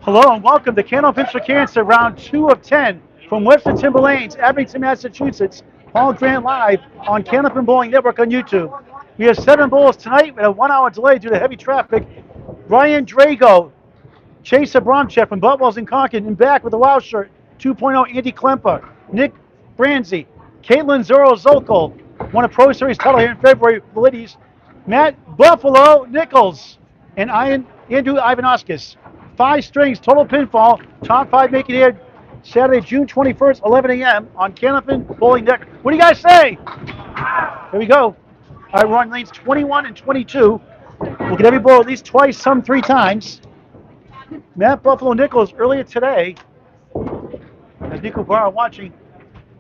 Hello and welcome to Candlepins for Cancer, round 2 of 10 from Webster Timber Lanes, Abington, Massachusetts. Paul Grant live on Candlepin Bowling Network on YouTube. We have 7 bowls tonight with a 1-hour delay due to heavy traffic. Brian Drago, Chase Abramczyk from Butwells and Concord, and back with the Wild Shirt 2.0 Andy Klempa, Nick Brienzi, Caitlin Zorro Zoltko, won a Pro Series title here in February for the ladies. Matt Buffalo Nichols and Andrew Ivanoskos. 5 strings, total pinfall. Top 5 make it here Saturday, June 21st, 11 a.m. on Candlepin Bowling Network. What do you guys say? Here we go. All right, we're on lanes 21 and 22. We'll get every bowl at least twice, some 3 times. Matt Buffalo Nichols earlier today, as Nico Barra watching,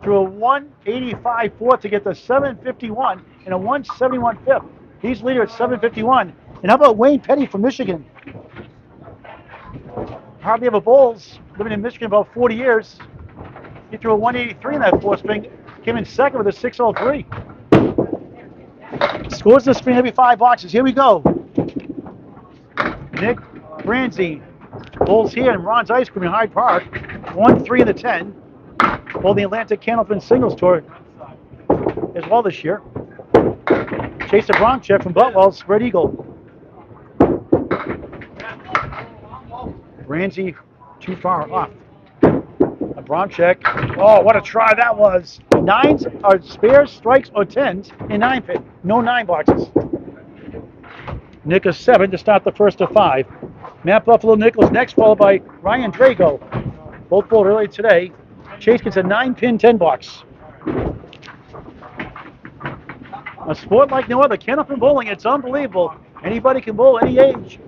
threw a 185 fourth to get the 751 and a 171 fifth. He's leader at 751. And how about Wayne Petty from Michigan? Hardly ever bowls, living in Michigan about 40 years. He threw a 183 in that 4th string, came in second with a 603. Scores the screen every 5 boxes. Here we go. Nick Brienzi bowls here in Ron's Ice Cream in Hyde Park. 1-3 in the 10. Bowled the Atlantic Candlepin Singles Tour as well this year. Chase Abramczyk from Butwell's Spread Eagle. Brienzi too far off. Abramczyk. Oh, what a try that was. 9s are spares, strikes, or 10s in 9 pit. No 9 boxes. Nick is 7 to start the first of 5. Matt Buffalo Nichols next, followed by Ryan Drago. Both bowled early today. Chase gets a 9-pin 10 box. A sport like no other. Candlepin bowling, it's unbelievable. Anybody can bowl any age.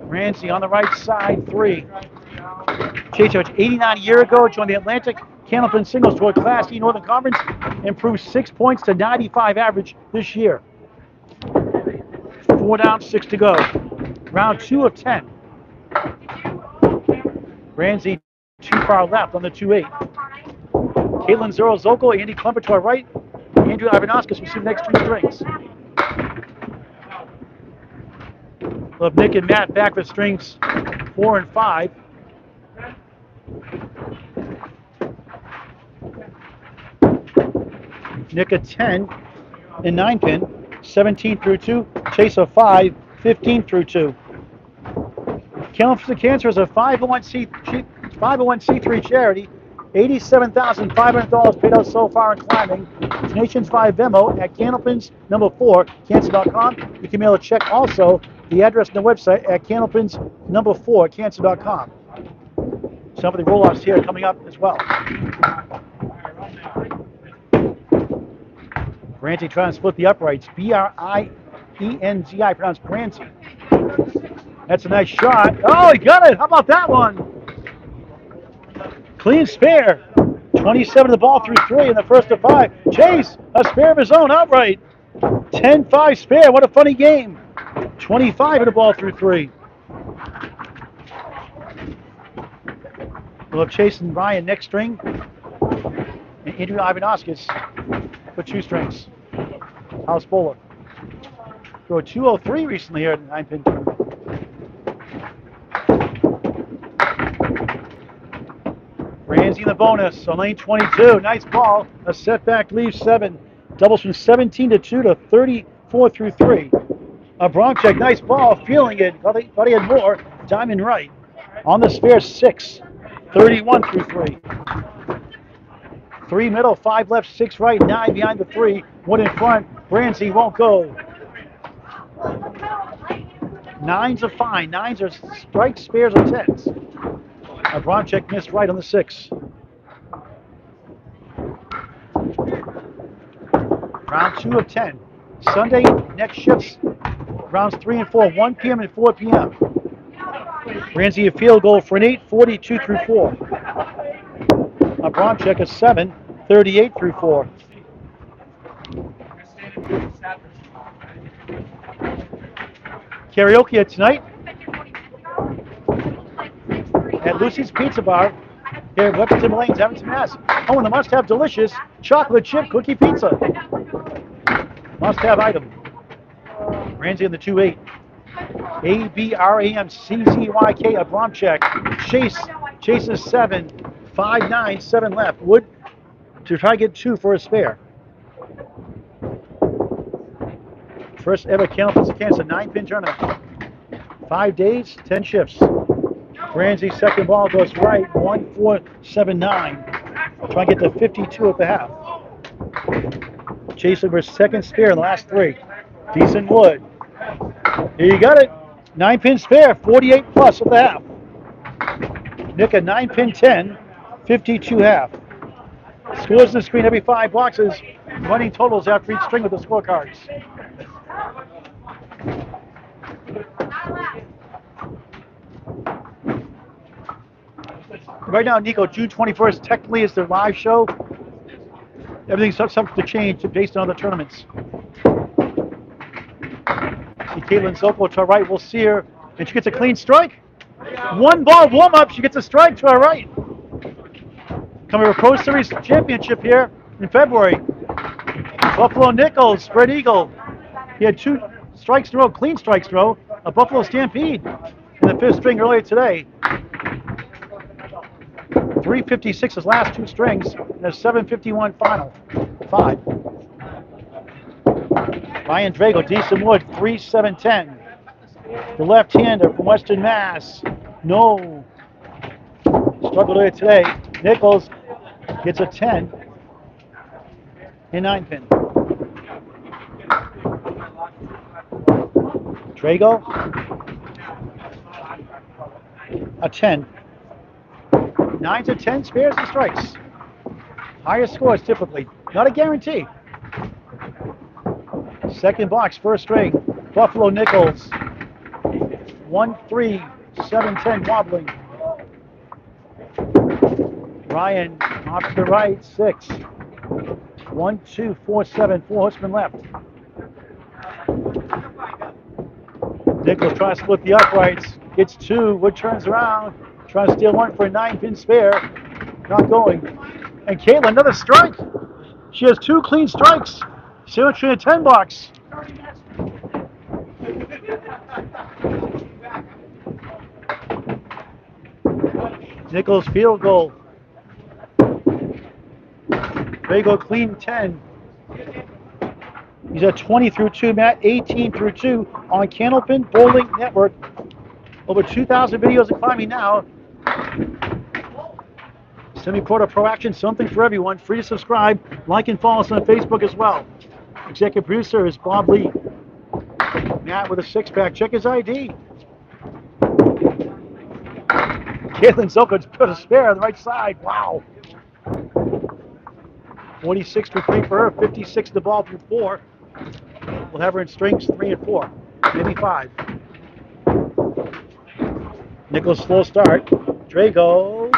Brienzi on the right side, 3. Chase, 89 a year ago, joined the Atlantic Candlepin Singles Tour Class E Northern Conference, improved 6 points to 95 average this year. 4 down, 6 to go. Round 2 of 10. Brienzi too far left on the 2-8. Caitlin Zorro Zoltko, Andy Klempa to our right. Andrew Ivanoskos will see the next 2 strings. We'll have Nick and Matt back with strings 4 and 5. Nick a 10 and 9 pin, 17 through 2. Chase a 5, 15 through 2. Candlepins for Cancer is a 501c3 charity. $87,500 paid out so far and climbing. It's Nations 5 Venmo at Candlepins number 4 cancer.com. You can mail a check also. The address and the website at Candlepins number 4 cancer.com. Some of the Rolloffs here coming up as well. Brienzi trying to split the uprights. Brienzi, pronounced Brienzi. That's a nice shot. Oh, he got it. How about that one? Clean spare. 27 to the ball through 3 in the first of 5. Chase, a spare of his own outright. 10-5 spare. What a funny game. 25 in the ball through 3. We'll have Chase and Ryan next string. And Andrew Ivanoskos for 2 strings. House bowler. Threw a 203 recently here at the 9-pin tournament. Brienzi in the bonus on lane 22. Nice ball. A setback leaves 7. Doubles from 17 to 2 to 34 through 3. Abramczyk, nice ball. Feeling it. Thought he had more. Diamond right. On the spare 6. 31 through 3. 3 middle, 5 left, 6 right, 9 behind the 3. 1 in front. Brienzi won't go. 9s are fine. 9s are strikes, spares, or 10s. Abramczyk missed right on the 6. Round 2 of 10. Sunday, next shifts, rounds 3 and 4, 1 p.m. and 4 p.m. Brienzi a field goal for an 8, 42 through 4. Abramczyk a 7, 38 through 4. Karaoke tonight at Lucy's Pizza Bar here at Webster Lanes, Abington, Mass. Home of the must-have delicious chocolate chip cookie pizza. Must-have item. Brienzi in the 2-8. Abramczyk, Abramczyk. Chase is 7. 5-9, 7 left. Wood to try to get 2 for a spare. First ever Candlepins of Kansas 9-pin tournament. 5 days, 10 shifts. Brienzi second ball goes right. 1-4-7-9. Try to get to 52 at the half. Chase over second spare in the last 3. Decent wood. Here you got it. 9-pin spare, 48 plus at the half. Nick a 9-pin 10, 52 half. Scores on the screen every 5 boxes. Running totals after each string with the scorecards. Right now, Nico, June 21st technically is their live show. Everything's subject to change based on other tournaments. See Caitlin Zoltko to our right. We'll see her, and she gets a clean strike. 1 ball warm up. She gets a strike to our right. Coming to a Pro Series championship here in February. Buffalo Nichols, spread eagle. He had 2 strikes in a row, clean strikes in a row. A Buffalo Stampede in the 5th string earlier today. 356 his last 2 strings, and a 751 final. 5. Ryan Drago, decent wood, 3-7-10. The left-hander from Western Mass. No. Struggled earlier today. Nichols gets a 10 in 9-pin. Drago, a 10. 9 to 10 spares and strikes. Higher scores typically, not a guarantee. Second box, first string, Buffalo Nichols. 1-3-7-10 wobbling. Ryan off to the right, 6. 1-2-4-7, 4 horsemen left. Nichols trying to split the uprights, gets 2, Wood turns around, trying to steal 1 for a 9-pin spare, not going. And Caitlin, another strike. She has 2 clean strikes. Sandwich in a 10 box. Nichols field goal. Drago clean 10. He's at 20 through 2, Matt, 18 through 2 on Candlepin Bowling Network. Over 2,000 videos of climbing now. Semi-Pro to Pro Action, something for everyone. Free to subscribe, like and follow us on Facebook as well. Executive producer is Bob Lee. Matt with a 6-pack. Check his ID. Caitlin Zoltko put a spare on the right side. Wow. 46 through 3 for her, 56 the ball through 4. We'll have her in strings 3 and 4, maybe 5. Nichols slow start. Drago.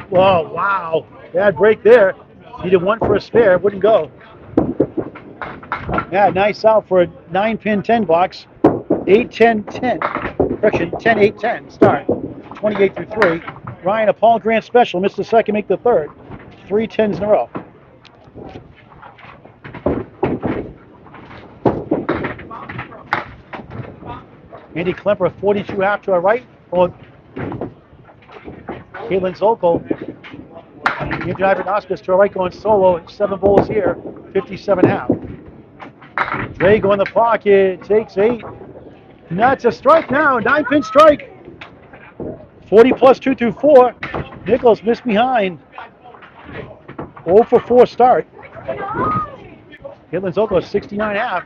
Whoa, wow. Bad break there. Needed 1 for a spare, wouldn't go. Yeah, nice out for a 9-pin 10 box. 8-10-10. Correction, 10-8-10 start. 28 through 3. Ryan, a Paul Grant special. Missed the second, make the third. 3 10s in a row. Andy Klempa, 42 half to our right. Caitlin Zoltko. Ivanoskos to our right going solo. 7 bowls here. 57 half. Drago in the pocket. Takes 8. And that's a strike now. 9-pin strike. 40 plus 2 through 4. Nichols missed behind. 0 for 4 start. Caitlin Zoltko 69 half.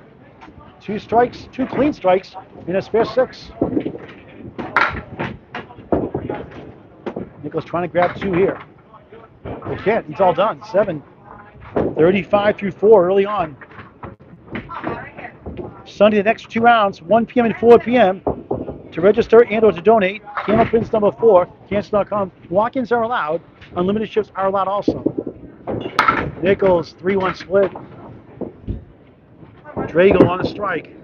2 strikes, 2 clean strikes, and a spare 6. Nichols trying to grab 2 here. They can't. He's all done. 7. 35 through 4 early on. Sunday, the next 2 rounds, 1 p.m. and 4 p.m. To register and or to donate, Candlepins number 4, Kansas.com. Walk-ins are allowed. Unlimited shifts are allowed also. Nichols, 3-1 split. Drago on a strike.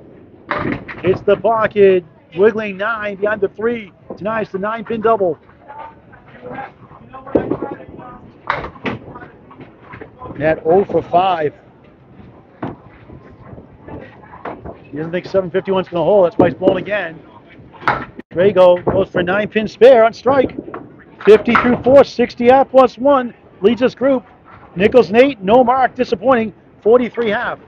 Hits the pocket. Wiggling 9 behind the 3. Denies the 9-pin double. At 0 for 5. doesn't think 751's going to hold. That's why he's blown again. Drago goes for a 9-pin spare on strike. 50 through 4, 60 half plus 1 leads this group. Nichols and 8, no mark, disappointing. 43 half.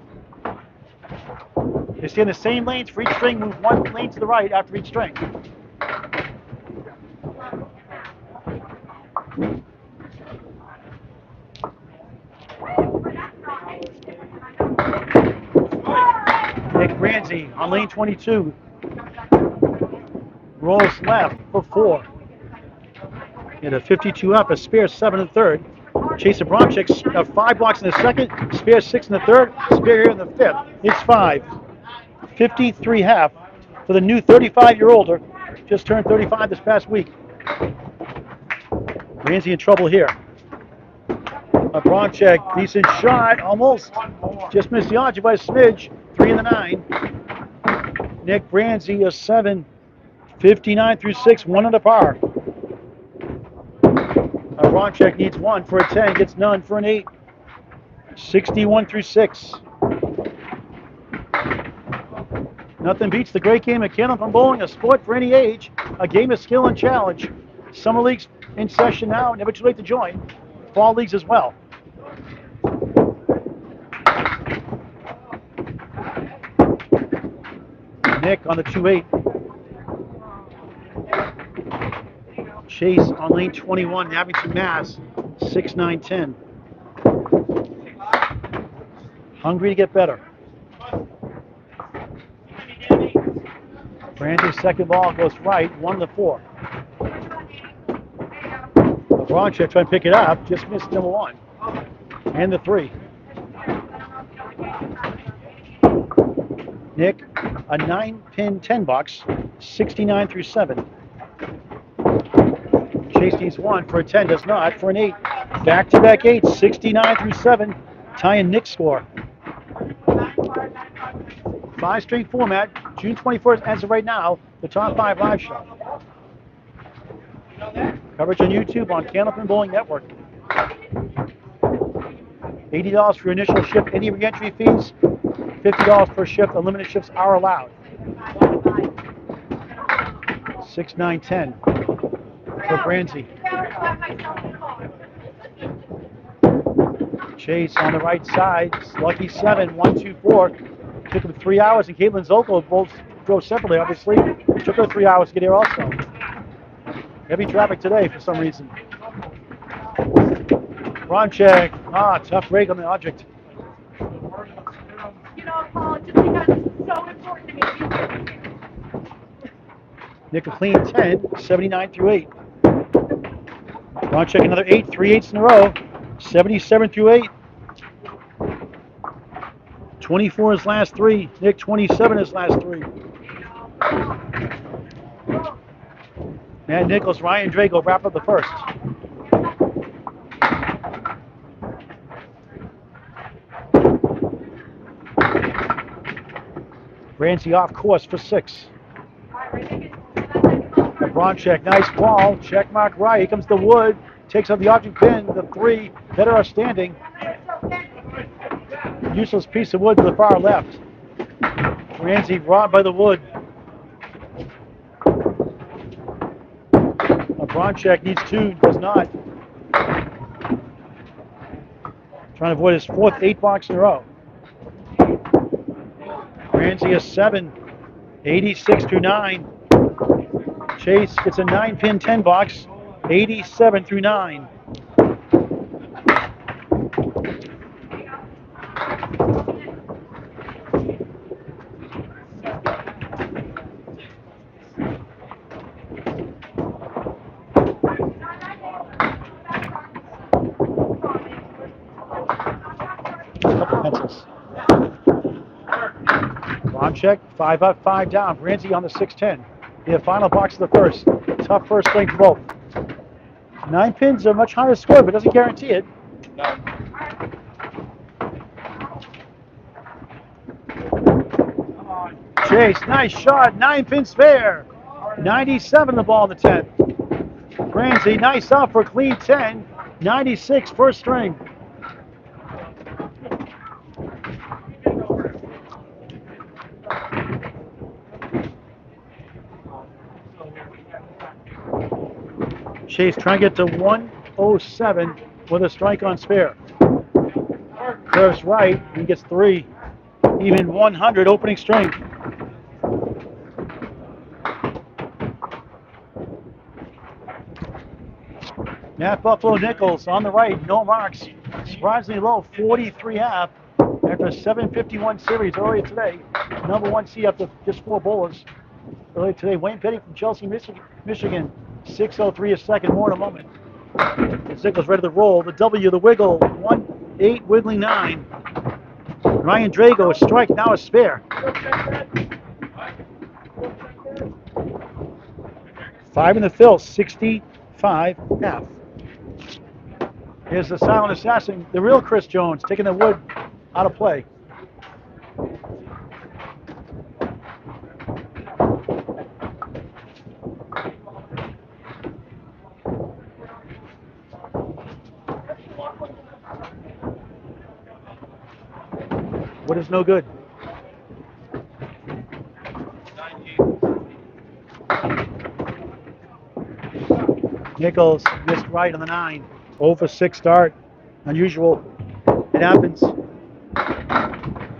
They stay in the same lanes for each string. Move one lane to the right after each string. Nick Brienzi on lane 22. Rolls left for 4. And a 52 up, a spare 7 in the third. Chase Abramczyk, 5 blocks in the second, spare 6 in the third, spare here in the fifth. It's 5. 53 half for the new 35-year-older. Just turned 35 this past week. Brienzi in trouble here. Abramczyk, decent shot, almost. Just missed the object by a smidge. 3 in the 9. Nick Brienzi, a 7. 59 through 6, 1 under par. Abramczyk needs 1 for a 10, gets none for an 8. 61 through 6. Nothing beats the great game of Candlepin bowling, a sport for any age, a game of skill and challenge. Summer leagues in session now, never too late to join. Fall leagues as well. Nick on the 2-8. Chase on lane 21, Abington, Mass. 6-9-10. Hungry to get better. Brienzi's second ball goes right, 1 to 4. Abramczyk trying to pick it up, just missed number 1. And the 3. Nick, a 9-pin 10 box, 69 through 7. Chase needs 1 for a 10, does not for an 8. Back-to-back 8s, 69 through 7. Tying Nick's score. 5-string format, June 21st as of right now, the top 5 live show. Coverage on YouTube on Candlepin Bowling Network. $80 for your initial ship, any re-entry fees, $50 per shift, unlimited shifts are allowed. 6-9-10 for Brienzi. Chase on the right side, lucky 7, 1, 2, 4. Took him 3 hours, and Caitlin Zoltko both drove separately, obviously. Took her 3 hours to get here also. Heavy traffic today for some reason. Abramczyk, tough break on the object. You know, Paul, just because it's so important to me. Nick a clean 10, 79 through 8. Abramczyk another 8, 3 8s in a row, 77 through 8. 24 his last 3. Nick 27 his last 3. And Nichols, Ryan Drago wrap up the first. Brienzi off course for 6. Abramczyk, nice ball. Check mark right. Here comes the wood. Takes up the object pin. The 3 that are standing. Useless piece of wood to the far left. Brienzi robbed by the wood. Abramczyk needs 2, does not. Trying to avoid his 4th 8 box in a row. Brienzi a 7, 86 through 9. Chase gets a 9-pin 10 box, 87 through 9. Pencils. Abramczyk, 5 up, 5 down. Brienzi on the 6-10. The final box of the first. Tough first swing for both. 9 pins are a much higher score, but doesn't guarantee it. No. Chase, nice shot. 9-pin spare. 97 the ball in the 10th. Brienzi, nice out for a clean 10. 96 first string. Chase trying to get to 107 with a strike on spare. Curves right, he gets 3. Even 100 opening string. Matt Buffalo Nichols on the right, no marks. Surprisingly low, 43.5 after a 7:51 series earlier today. Number 1 seed up to just 4 bowlers. Earlier today, Wayne Petty from Chelsea, Michigan, 6:03 a second. More in a moment. As Nichols ready to roll. The W, the wiggle, 1-8, wiggling 9. Ryan Drago, a strike, now a spare. 5 in the fill, 65.5. Here's the silent assassin, the real Chris Jones, taking the wood out of play. Wood is no good. Nichols missed right on the 9. 0 for 6 start. Unusual. It happens.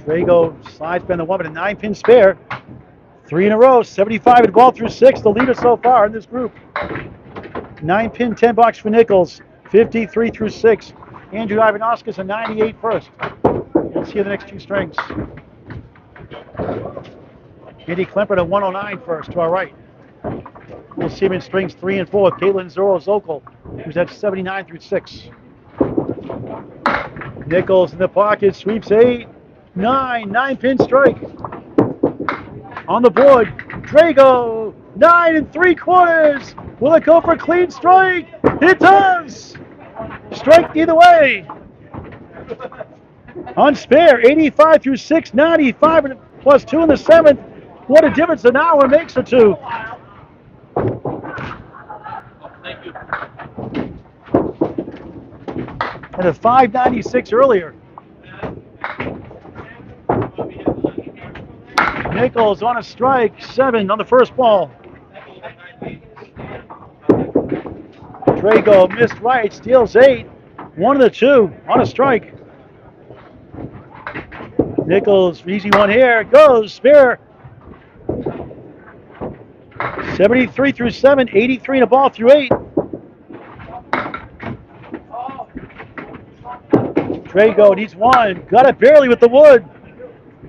Drago slides behind the 1, but a 9-pin spare. 3 in a row. 75 at ball through 6. The leader so far in this group. 9-pin, 10 box for Nichols. 53 through 6. Andrew Ivanoskos a 98 first. Let's hear the next 2 strings. Andy Klempa to 109 first to our right. We'll see him in strings 3 and 4 with Caitlin Zoltko, who's at 79 through 6. Nichols in the pocket, sweeps 8, 9, 9-pin strike. On the board, Drago, 9 3/4. Will it go for a clean strike? It does! Strike either way. On spare, 85 through 6, 95 plus 2 in the 7th. What a difference an hour makes or 2. Thank you. And a 596 earlier. Nichols on a strike, 7 on the first ball. Drago missed right, steals 8. 1 of the 2 on a strike. Nichols, easy one here, goes, spare. 73 through 7, 83 in a ball through 8. Drago needs 1, got it barely with the wood.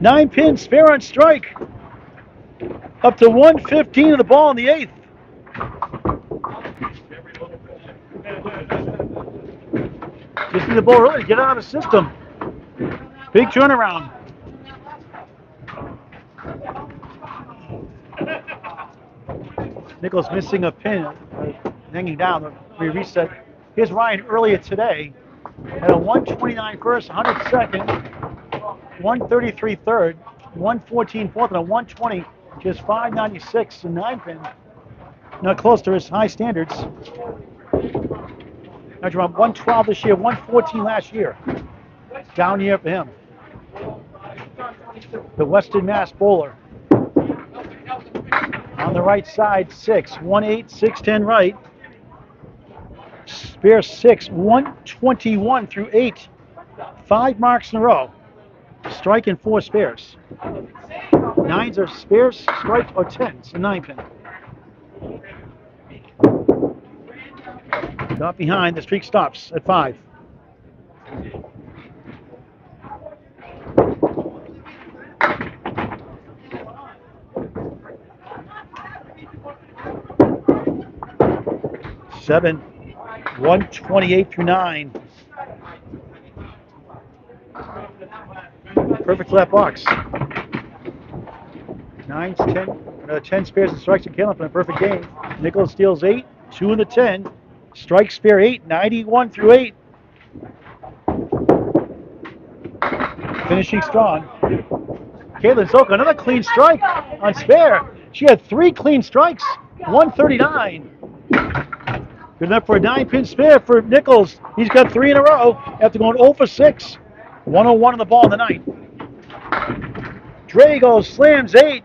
9-pin spare on strike. Up to 115 in the ball in the 8th. Just need the ball early to get out of the system. Big turnaround. Nichols missing a pin, hanging down. We reset. Here's Ryan earlier today at a 129 first, 100 second, 133 third, 114 fourth, and a 120, just 596 and 9-pin. Not close to his high standards. Average around 112 this year, 114 last year. Down year for him. The Western Mass bowler. On the right side, 6, 1-8, 6-10 right. Spare 6, 121 through 8. 5 marks in a row. Strike and 4 spares. 9s are spares, strike, or 10s, a 9-pin. Got behind, the streak stops at 5. Seven, 128 through 9. Perfect left box. 9s, 10 spares and strikes in Candlepin, a perfect game. Nichols steals 8, 2 in the 10. Strike spare 8, 91 through 8. Finishing strong. Caitlin Zoltko, another clean strike on spare. She had 3 clean strikes, 139. Good enough for a 9-pin spare for Nichols. He's got 3 in a row after going 0 for 6. 101 on the ball in the 9th. Drago slams 8.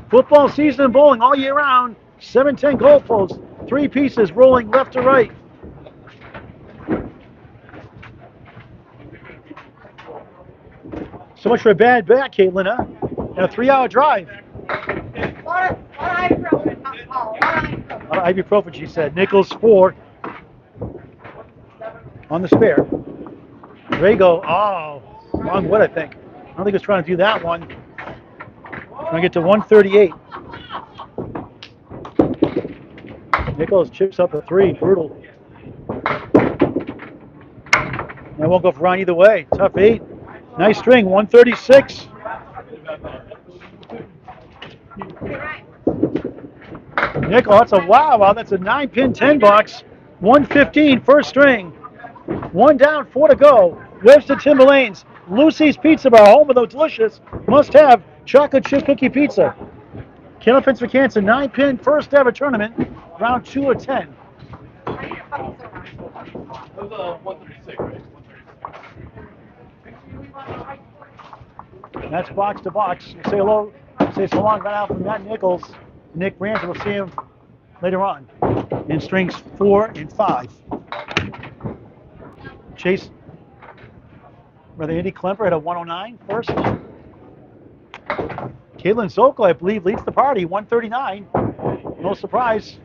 Football season and bowling all year round. 7-10 goalpost. Three pieces rolling left to right. So much for a bad back, Caitlin, huh? And a 3-hour drive. What ibuprofen? Oh, what Ibuprofen, she said. Nichols 4 on the spare. Drago, oh, wrong wood, I think. I don't think he was trying to do that one. Trying to get to 138. Nichols chips up a 3, brutal. That won't go for Ron either way. Tough 8. Nice string, 136. Nickel, that's a wow. That's a 9-pin 10 box. 115 first string. 1 down, 4 to go. Webster Timberlanes. Lucy's Pizza Bar, home of the delicious must-have chocolate chip cookie pizza. Candlepins for Cancer, 9-pin first ever tournament. Round 2 of 10. That was 136, right? 136. That's box to box. We'll say hello, say so long right out from Matt Nichols. Nick Brienzi, we'll see him later on in strings 4 and 5. Chase, brother Andy Klempa at a 109 first. Caitlin Zoltko, I believe, leads the party, 139. No surprise.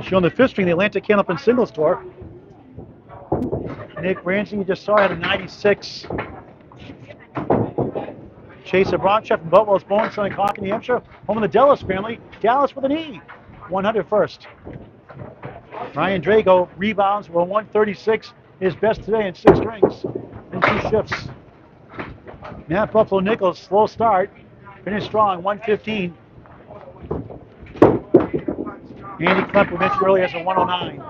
She on the 5th string, the Atlantic Candlepin Singles Tour. Nick Brienzi, you just saw, had a 96. Chase Abramczyk from Buffalo's born, son of Concord, New Hampshire, home of the Dallas family. Dallas with an E, 100 first. Ryan Drago rebounds with 136, his best today in 6 strings and 2 shifts. Matt Buffalo Nichols, slow start, finished strong, 115. Andy Klempa, we mentioned earlier, has a 109.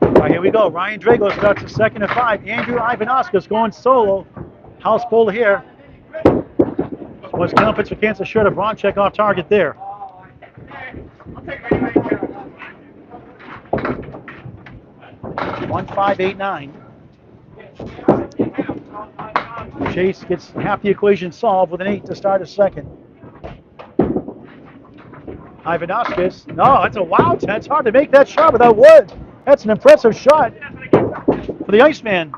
All right, here we go. Ryan Drago starts the second at 5. Andrew Ivanoskos going solo. House full here. Was Candlepins for Cancer shirt of Abramczyk off target there. 1-5-8-9. Chase gets half the equation solved with an 8 to start his second. Ivanoskos, no, that's a wow 10. It's hard to make that shot without wood. That's an impressive shot for the Iceman.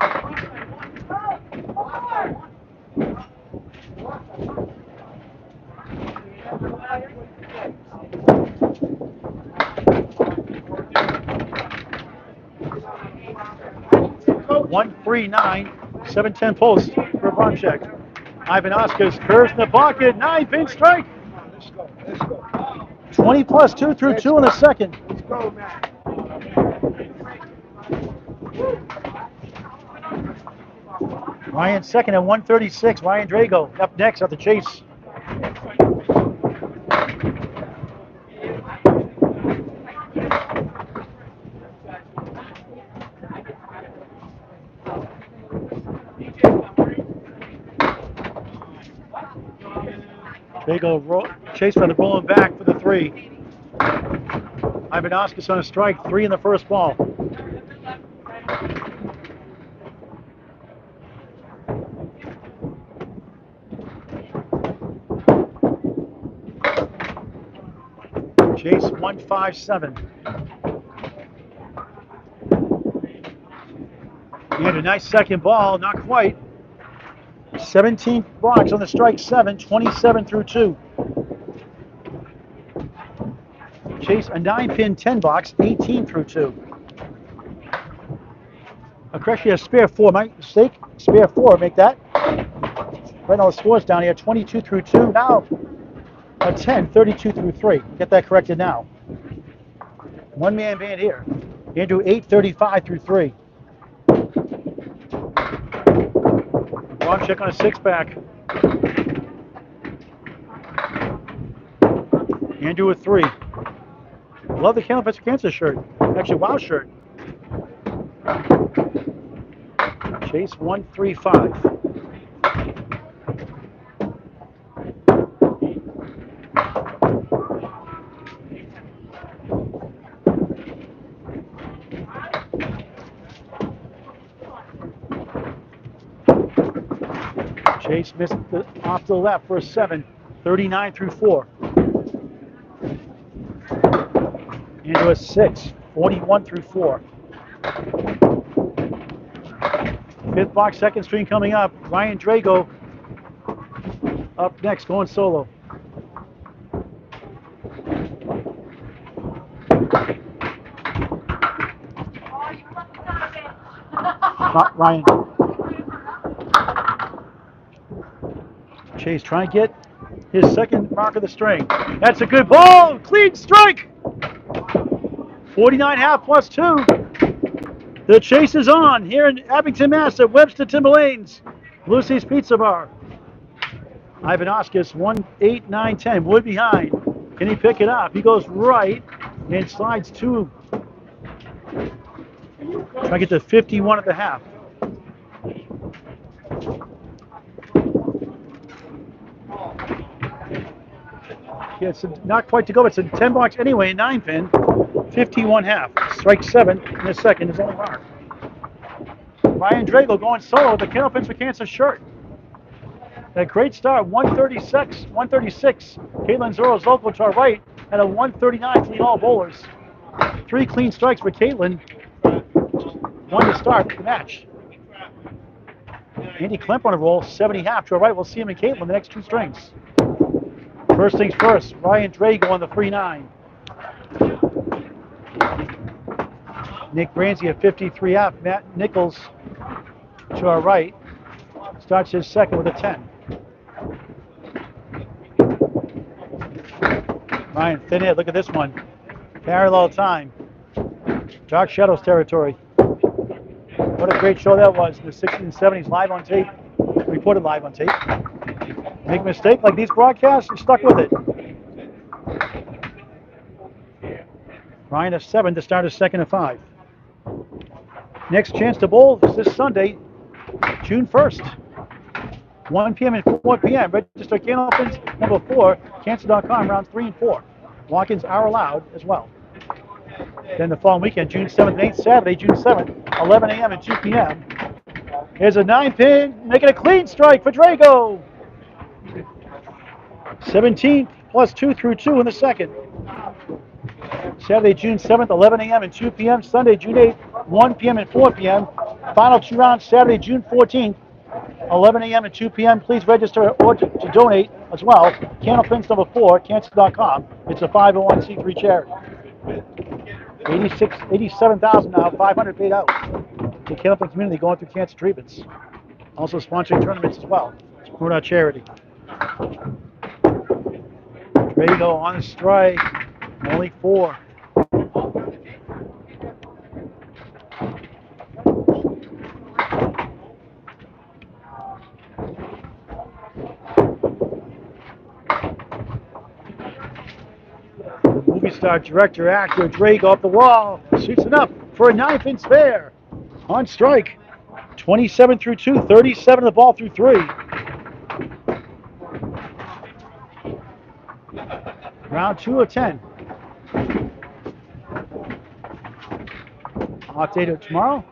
One 3-9, 7-10 post for Abramczyk. Ivanoskos curves in the pocket, 9-pin strike. 20 plus 2 through 2 in the second. Let's go, man. Ryan second at 136. Ryan Drago up next at the chase. Drago chase for the rolling back for the 3. Ivanoskos on a strike, 3 in the first ball. Chase 157. He had a nice second ball, not quite. 17 blocks on the strike 7, 27 through 2. Chase a 9-pin 10 box, 18 through 2. Correction, a spare 4. My mistake. Spare 4, make that. Right now the score's down here, 22 through 2. Now a 10, 32 through 3. Get that corrected now. One-man band here. Andrew 8:35 through 3. Abramczyk on a 6-pack. Andrew with 3. Love the Candlepins for Cancer shirt. Actually, wow shirt. Chase 135. Chase missed off to the left for a 7, 39 through 4. Into a 6, 41 through 4. Fifth box, second string coming up. Ryan Drago up next, going solo. Ryan. Chase trying to get his second mark of the string. That's a good ball. Clean strike. 49.5 plus 2. The chase is on here in Abington, Mass. At Webster Timber Lanes, Luci's Pizza Bar. Ivanoskos 1, 8, 9, 10. Wood behind. Can he pick it up? He goes right and slides 2. Try to get to 51 at the half. Yeah, it's not quite to go. It's a 10 box anyway, 9 pin. 51 half. Strike 7 in a second is only mark. Ryan Drago going solo with the Candlepins for Cancer shirt. A great start, 136. Caitlin Zorro Zoltko to our right at a 139 clean all bowlers. 3 clean strikes for Caitlin. 1 to start the match. Andy Klempa on a roll, 70 half to our right. We'll see him and Caitlin the next 2 strings. First things first, Ryan Drago on the 3-9. Nick Brienzi at 53 half. Matt Nichols to our right starts his second with a 10. Ryan, thin air, look at this one. Parallel time. Dark Shadows territory. What a great show that was in the 60s and 70s, live on tape, reported live on tape. Make a mistake like these broadcasts, you're stuck with it. Ryan a 7 to start his second of 5. Next chance to bowl is this Sunday, June 1st. 1 p.m. and 4 p.m. Register Candlepins number 4, cancer.com, rounds 3 and 4. Walk-ins are allowed as well. Then the following weekend, June 7th and 8th, Saturday, June 7th, 11 a.m. and 2 p.m. Here's a 9 pin, making a clean strike for Drago. 17 plus 2 through 2 in the second. Saturday, June 7th, 11 a.m. and 2 p.m. Sunday, June 8th, 1 p.m. and 4 p.m. Final 2 rounds, Saturday, June 14th, 11 a.m. and 2 p.m. Please register or to donate as well. Candlepins number 4, cancer.com. It's a 501c3 charity. 87,000 now, 500 paid out. The Candlepin community going through cancer treatments. Also sponsoring tournaments as well. Support our charity. Drago on the strike. Only 4. The movie star, director, actor Drago up the wall. Shoots it up for a 9-pin spare. On strike. 27 through 2, 37 of the ball through 3. Round 2 of 10. Off day to tomorrow.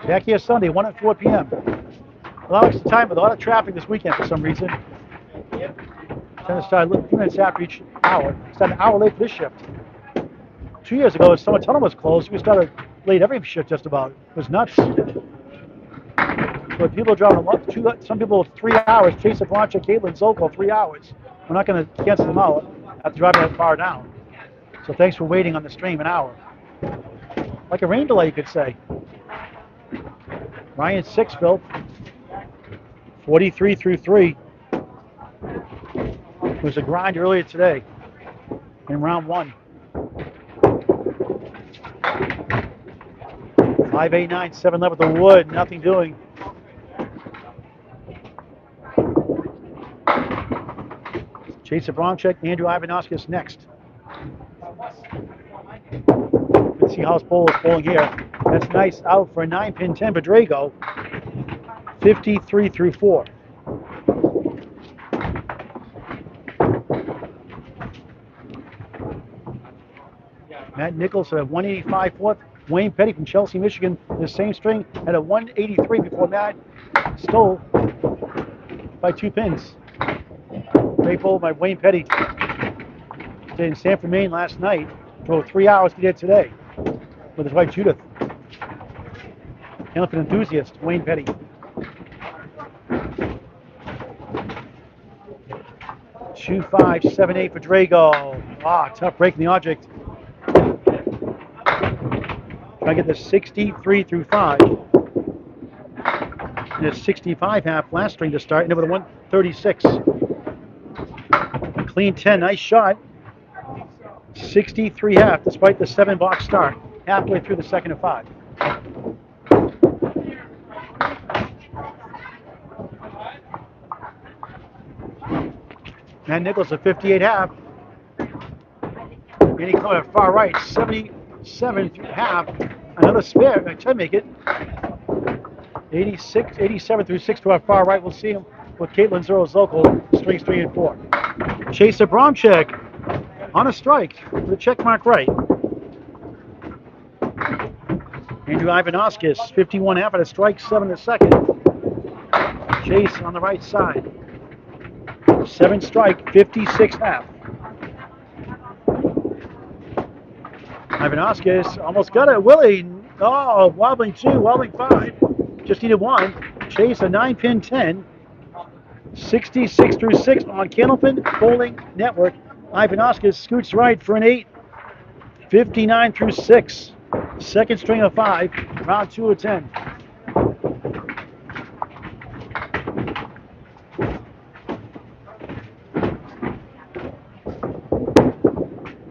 Back here Sunday, 1 at 4 p.m. Allow us the time with a lot of traffic this weekend for some reason. Tend to start a few minutes after each hour. Start an hour late for this shift. 2 years ago, as summer tunnel was closed, we started late every shift just about. It was nuts. But people driving some people 3 hours, Chase Abramczyk, Caitlin Zoltko, 3 hours. We're not going to cancel them out after driving that far down. So thanks for waiting on the stream an hour. Like a rain delay, you could say. Ryan 6, Phil. 43 through 3. It was a grind earlier today in round 1. 5, 8, 9, 7 left with the wood. Nothing doing. Chase Abramczyk, Andrew Ivanoskos next. Let's see how this bowl is bowling here. That's nice out for a 9-pin 10 for Drago. 53 through 4. Matt Nichols at a 185 fourth. Wayne Petty from Chelsea, Michigan, the same string at a 183 before Matt stole by 2 pins. Great bowl by Wayne Petty. Stayed in Sanford, Maine last night. Drove 3 hours to get today with his wife Judith. Candlepin enthusiast, Wayne Petty. Two, 5, 7, 8 for Drago. Ah, tough breaking the object. Try to get the 63 through 5. And a 65 half last string to start, and with a 136. Clean 10, nice shot. 63 half, despite the 7 box start, halfway through the second of 5. And Nichols a 58 half. And he coming far right, 77 through half. Another spare, to make it. 87 through 6 to our far right. We'll see him with Caitlin Zorro Zoltko, strings 3 and 4. Chase Abramczyk on a strike with a check mark right. Andrew Ivanoskos, 51 half at a strike, 7 to second. Chase on the right side. 7 strike, 56 half. Ivanoskos almost got it. Willie, oh, wobbling 2, wobbling 5. Just needed 1. Chase a 9-pin 10. 66 through 6 on Candlepin Bowling Network. Ivanoskos scoots right for an 8. 59 through 6. Second string of 5. Round 2 of 10.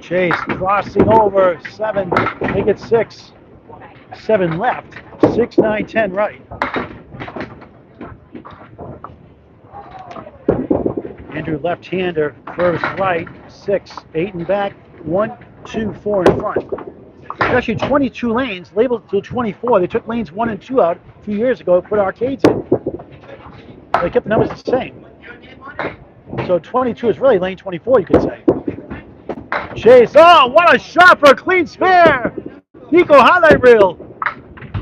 Chase crossing over 7, make it 6. 7 left, 6, 9, 10 right. Andrew left-hander curves right, 6, 8 in back, 1, 2, 4 in front. There's actually 22 lanes labeled to 24. They took lanes 1 and 2 out a few years ago and put arcades in. They kept the numbers the same. So 22 is really lane 24, you could say. Chase, oh, what a shot for a clean spare! Nico highlight reel.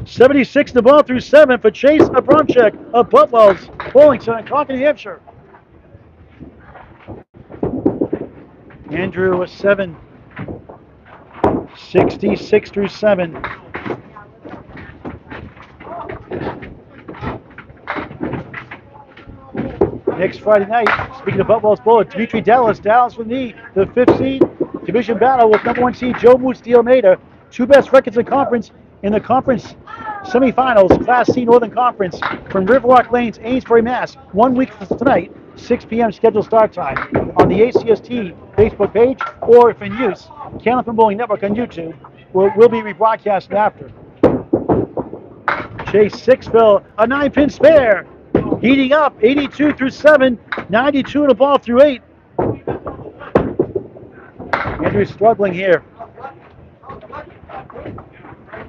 76 the ball through 7 for Chase Abramczyk of Butwell's, Bowling Center, Concord, New Hampshire. Andrew a 7. 66 through 7. Next Friday night, speaking of Butwell's Bowler, Dimitri Dallas with the 5th seed. Division battle with number 1 seed Joe Moose de Almeida. 2 best records in conference in the conference semifinals, Class C Northern Conference from Riverwalk Lanes, Amesbury, Mass. 1 week from tonight, 6 p.m. scheduled start time on the ACST Facebook page, or if in use, Candlepin Bowling Network on YouTube, where it will be rebroadcast after. Chase 6 fill, a 9-pin spare. Heating up, 82 through 7, 92 the ball through 8. Andrew's struggling here.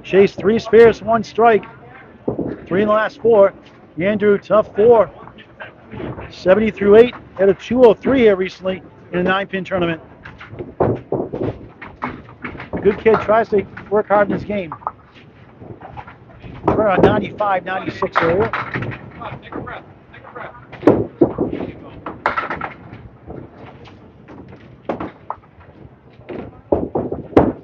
Chase 3 spares, 1 strike. 3 in the last 4. Andrew, tough 4. 70 through 8. Had a 203 here recently in a 9-pin tournament. Good kid, tries to work hard in his game. We're on 95, 96 earlier. Take a breath. Take a breath.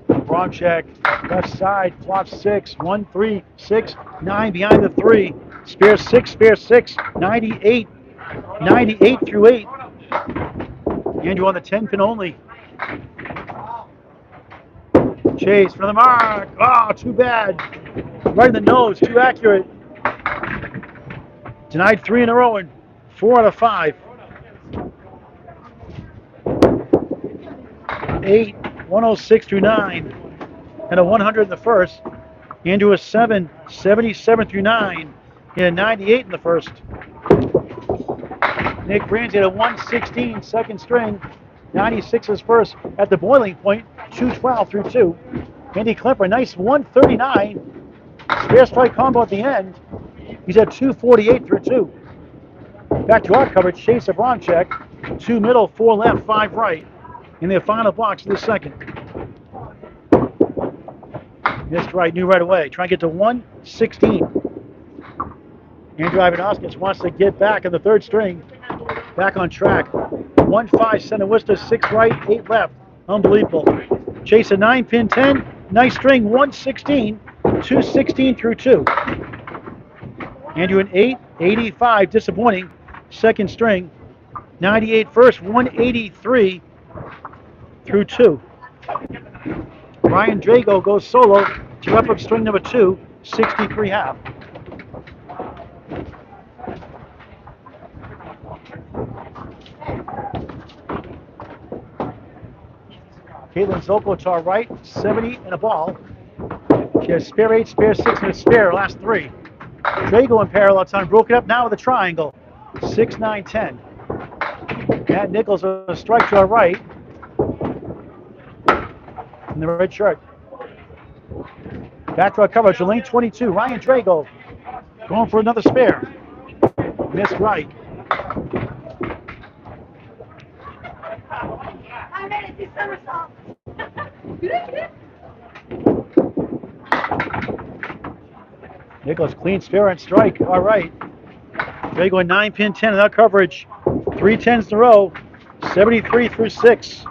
Abramczyk, left side, flop 6, 1, 3, 6, 9 behind the 3. Spare 6, spare 6, 98. 98 through 8. Andrew on the 10-pin only. Chase for the mark. Oh, too bad. Right in the nose, too accurate. Denied 3 in a row and 4 out of 5. 8, 106 through 9. And a 100 in the first. Andrew a 7, 77 through 9. And a 98 in the first. Nick Brienzi at a 116 second string. 96 is first at the boiling point. 212 through 2. Andy Klempa, nice 139. Spare strike combo at the end. He's at 248 through 2. Back to our coverage, Chase Abramczyk. 2 middle, 4 left, 5 right. In their final box of the second. Missed right, knew right away. Trying to get to 116. Andrew Ivanoskos wants to get back in the third string. Back on track. 1-5 center Worcester, 6 right, 8 left. Unbelievable. Chase a 9-pin 10. Nice string, 116, 216 through 2. Andrew an 8, 85, disappointing. Second string, 98 first, 183 through 2. Ryan Drago goes solo to wrap up string number 2, 63 half. Caitlin Zoltko to our right, 70 and a ball. She has spare 8, spare 6, and a spare last 3. Drago in parallel time, broke it up now with a triangle. 6, 9, 10. Matt Nichols with a strike to our right. In the red shirt. Back to our coverage, lane 22, Ryan Drago going for another spare. Missed right. I made it do somersaults. Nichols clean spare and strike. All right. Drago a 9-pin 10 in that coverage. 3 10s in a row. 73 through 6.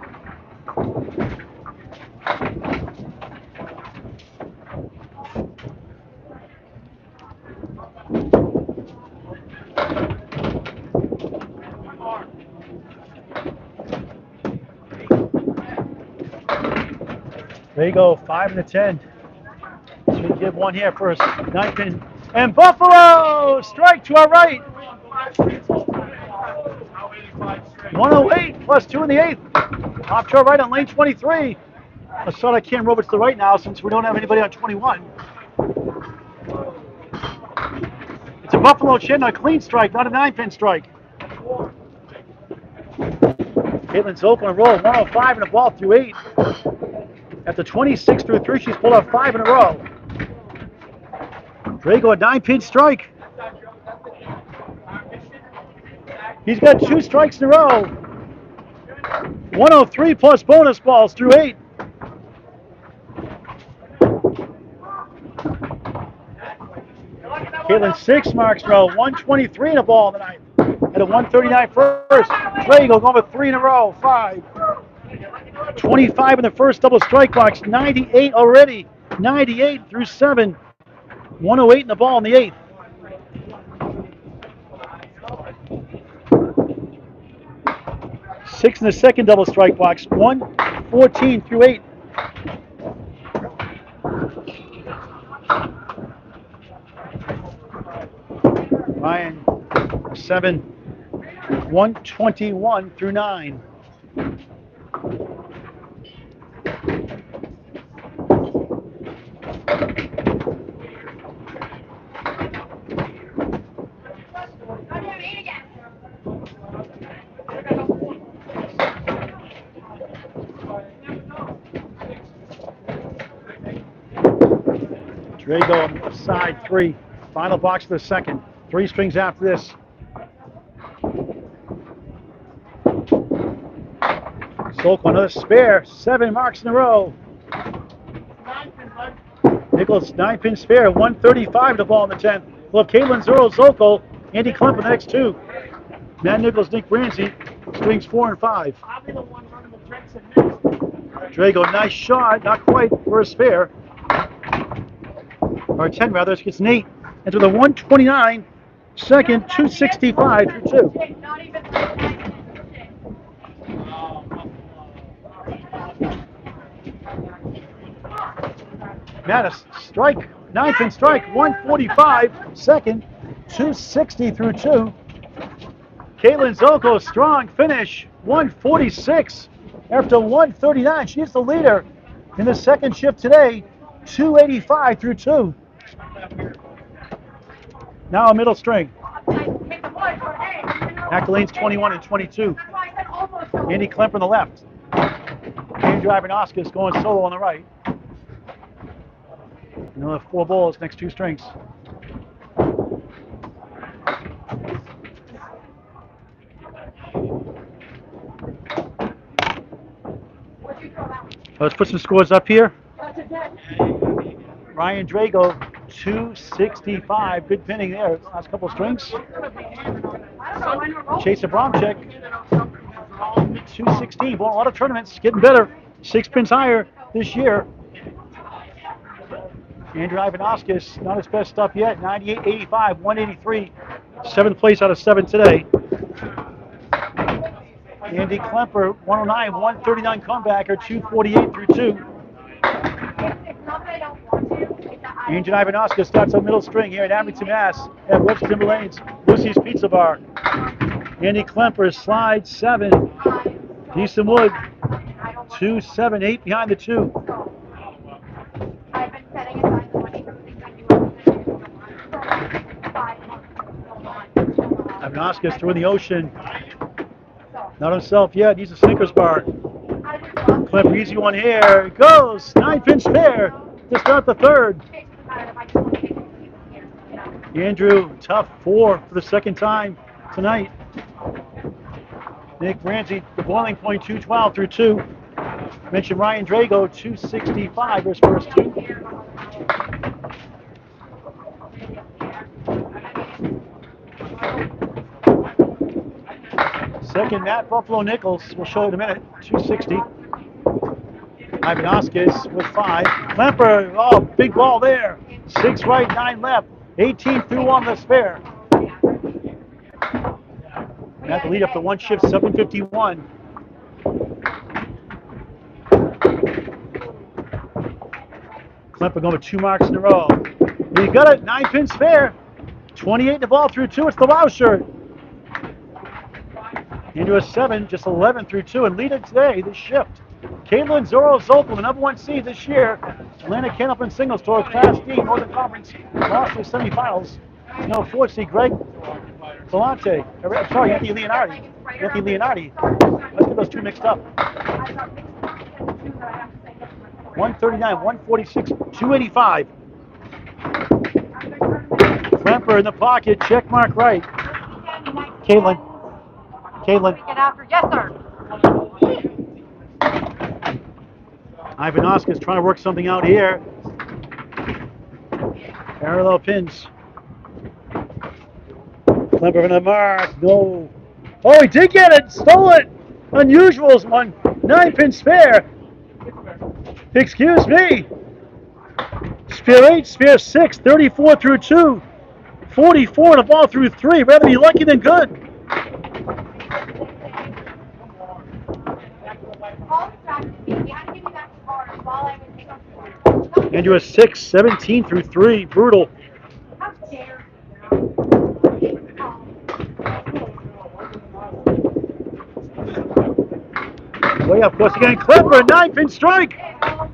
Drago 5 and a 10. So we give one here first. 9-pin. And Buffalo! Strike to our right. 108 plus 2 in the 8th. Off to our right on lane 23. Let's start our Cam Roberts to the right now since we don't have anybody on 21. It's a Buffalo chin, a clean strike, not a 9-pin strike. Caitlin Zoltko on a roll, 105 and a ball through 8. After 26 through 3, she's pulled out 5 in a row. Drago a 9-pin strike. He's got 2 strikes in a row. 103 plus bonus balls through 8. Caitlin 6 marks in a row, 123 in a ball tonight. At a 139 first. Drago going with 3 in a row, 5. 25 in the first double strike box, 98 already. 98 through 7. 108 in the ball in the 8th. Six in the second double strike box, 114 through 8. Ryan 7, 121 through 9. Drago on side 3. Final box of the second. 3 strings after this. Zoltko another spare. 7 marks in a row. Nichols 9-pin spare. 135 to ball in the 10th. We'll have Caitlin, Zorro, Zoltko, Andy Klempa in the next 2. Matt Nichols, Nick Brienzi, strings 4 and 5. I'll be the one running the tricks and next. Drago, nice shot. Not quite for a spare. Or 10 rather. Gets an 8. And with a 129. Second, 265 through 2. Not even Matt, a strike, 9-pin strike, 145. Second, 260 through 2. Caitlin Zoltko, strong finish, 146 after 139. She's the leader in the second shift today, 285 through 2. Now a middle string. Back to lanes 21 and 22. Andy Klempa on the left. Andrew Ivanoskos going solo on the right. Another 4 balls, next 2 strings. Let's put some scores up here. Ryan Drago, 265. Good pinning there. Last couple strings. Chase Abramczyk, 216. Well, a lot of tournaments, getting better. 6 pins higher this year. Andrew Ivanoskos, not his best stuff yet. 98.85, 183. 7th place out of 7 today. Andy Klempa, 109, 139 comebacker, 248 through 2. Andrew Ivanoskos starts on middle string here at Abington, Mass. At Webster Lanes, Luci's Pizza Bar. Andy Klempa, slide 7. Decent wood, 2, 7, 8 behind the 2. Ivanoskos threw in the ocean. Not himself yet. He's a sinker's bar. Klempa, easy one here. It goes. 9-pin spare to start the 3rd. Andrew, tough 4 for the 2nd time tonight. Nick Brienzi, the boiling point, 212 through 2. Mentioned Ryan Drago, 265 his first 2. Second, Matt Buffalo Nichols, we'll show in a minute, 260. Ivanoskos with 5. Klempa, oh, big ball there. 6 right, 9 left. 18 through on the spare. At the lead up to 1 shift, 751. Klempa going with 2 marks in a row. He got it, 9-pin spare. 28 the ball through 2, it's the wow shirt. Into a 7, just 11 through 2, and leading today, this shift. Caitlin Zorro Zoltko, the #1 seed this year. Atlanta Candlepin Singles Tour Class D Northern Conference lost to the semifinals. No, unfortunately, Greg Galante, sorry, Anthony Leonardi. Let's get those 2 mixed up. 139, 146, 285. Klempa in the pocket, check mark right. Caitlin. Get after, yes, sir. Ivanoskos trying to work something out here. Parallel pins. Klempa from the mark. No. Oh, he did get it. Stole it. Unusual's one. 9-pin spare. Excuse me. Spare 8, spare 6. 34 through 2. 44 and a ball through 3. Rather be lucky than good. Andrew a 6, 17 through 3. Brutal. Way up close again. Klempa, 9-pin strike.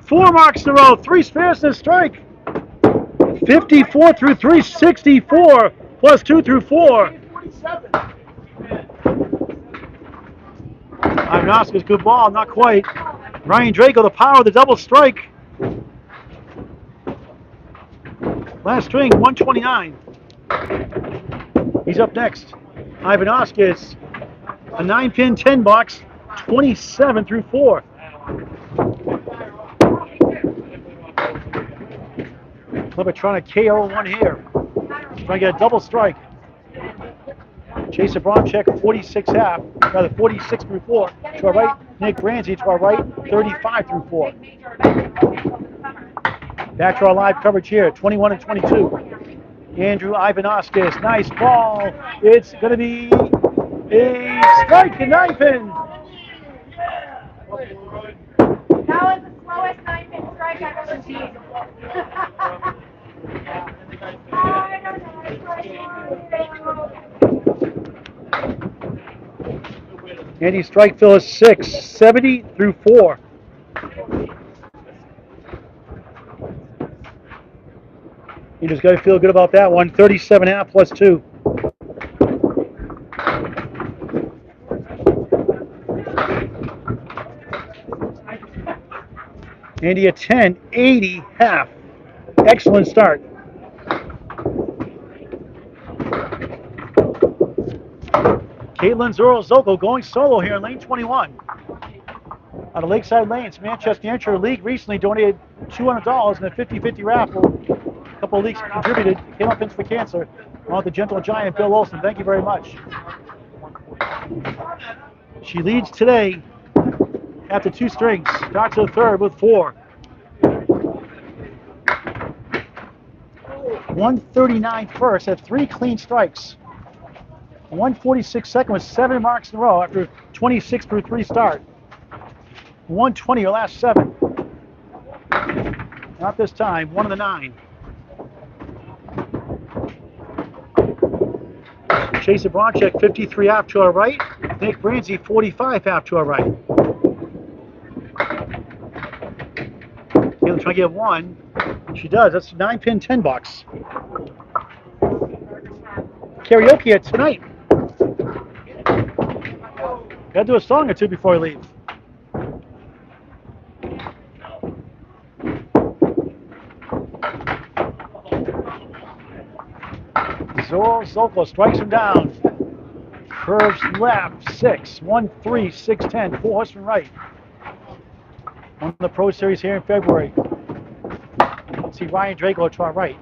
4 marks in a row. 3 spares and a strike. 54 through 3, 64 plus 2 through 4. Ivanoskos, good ball, not quite. Ryan Drago, the power of the double strike. Last string, 129. He's up next. Ivanoskos, a 9-pin 10 box, 27 through 4. Klempa trying to KO one here. Trying to get a double strike. Chase Abramczyk, 46 half, rather 46 through 4. To our right, Nick Brienzi, to our right, 35 through 4. Back to our live coverage here, 21 and 22. Andrew Ivanoskos, nice ball. It's going to be a strike and 9-pin. That was the slowest 9-pin strike I've ever seen. Andy strike fill is 6, 70 through 4. You just got to feel good about that one. 37 half plus 2. Andy a 10, 80 half. Excellent start. Caitlin Zoltko going solo here in lane 21. Out of Lakeside Lanes, Manchester Amateur League recently donated $200 in a 50-50 raffle. A couple of leagues contributed. Candlepins for Cancer. Along with the gentle giant Bill Olson. Thank you very much. She leads today after 2 strings. Starts the third with 4. 139 first at 3 clean strikes. 146 second with 7 marks in a row after 26 through 3 start. 120 her last 7. Not this time, 1 of the 9. Chase Abramczyk 53 half to our right. Nick Brienzi 45 half to our right. Kayla trying to get 1. She does. That's 9-pin, $10. Karaoke tonight. Gotta do a song or 2 before we leave. Zoltko strikes him down. Curves left, 6, 1-3, 6-10, 4 horsemen right. One of the Pro Series here in February. Let's see Ryan Drago to our right.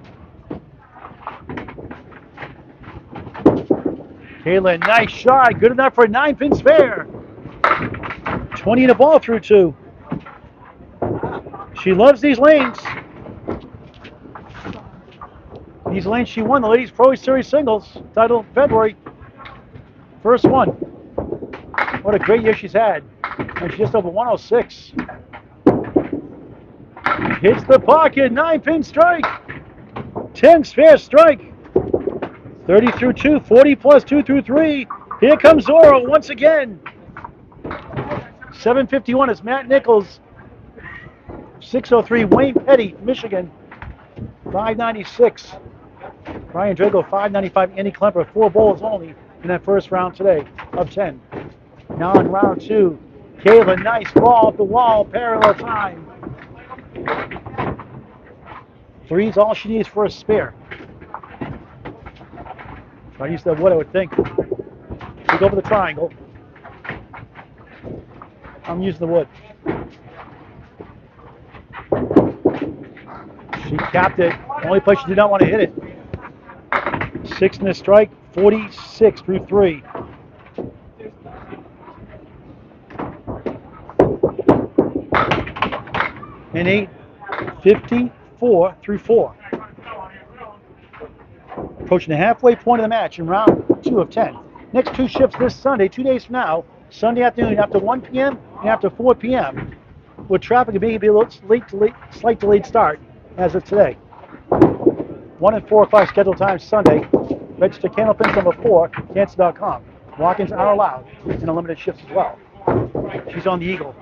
Kayla, nice shot. Good enough for a 9-pin spare. 20 in the ball through 2. She loves these lanes. These lanes she won the Ladies Pro Series Singles title in February. First one. What a great year she's had. And she's just over 106. Hits the pocket, 9-pin strike. 10 spare strike. 30 through 2, 40 plus 2 through 3. Here comes Zorro once again. 751 is Matt Nichols. 603 Wayne Petty, Michigan. 596. Brian Drago, 595. Andy Klempa, 4 bowls only in that first round today of 10. Now in round 2, Kayla, nice ball off the wall, parallel time. 3's all she needs for a spare. Try to use that wood, I would think. We go for the triangle. I'm using the wood. She capped it. Only place she did not want to hit it. 6 in the strike, 46 through 3. And 8, 54 through 4. Approaching the halfway point of the match in round 2 of 10. Next 2 shifts this Sunday, 2 days from now, Sunday afternoon after 1 p.m. and after 4 p.m. With traffic being a little slight delayed start as of today. 1 and 4 o'clock scheduled time Sunday. Register Candlepins number 4, cancel.com. Walk-ins are allowed in unlimited shifts as well. She's on the Eagle.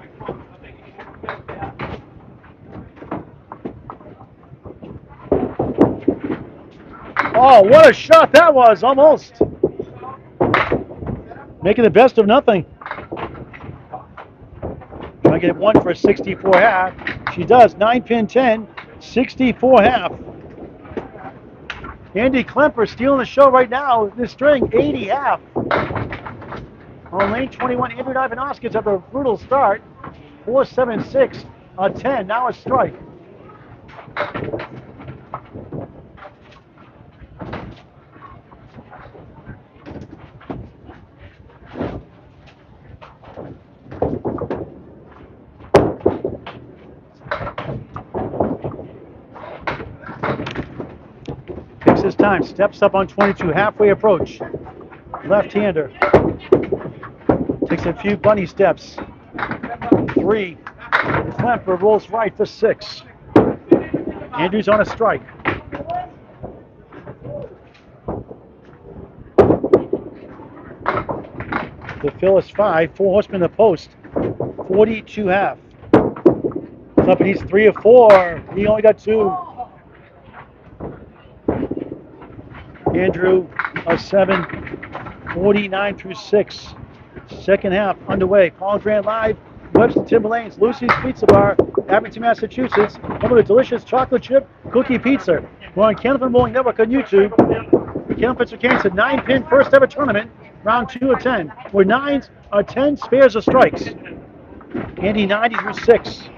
Oh, what a shot that was, almost. Making the best of nothing. Trying to get 1 for a 64 half. She does, 9-pin 10, 64 half. Andy Klempa stealing the show right now with this string, 80 half. On lane 21, Andrew Ivanoskos after a brutal start, 4-7-6, a 10, now a strike. This time, steps up on 22, halfway approach. Left-hander. Takes a few bunny steps. 3. Klempa rolls right for 6. Andrew's on a strike. The fill is 5. 4 horsemen in the post. 42 half. Klempa needs 3 or 4. He only got 2. Andrew, a 7, 49 through 6. Second half underway. Paul Grant live. Webster, Timberlanes, Lucy's Pizza Bar, Abington, Massachusetts. Home of the delicious chocolate chip cookie pizza. We're on Candlepin Bowling Network on YouTube. Candlepins are Kansas, 9-pin first ever tournament, round 2 of 10. Where 9s are 10 spares of strikes. Andy 90 through 6.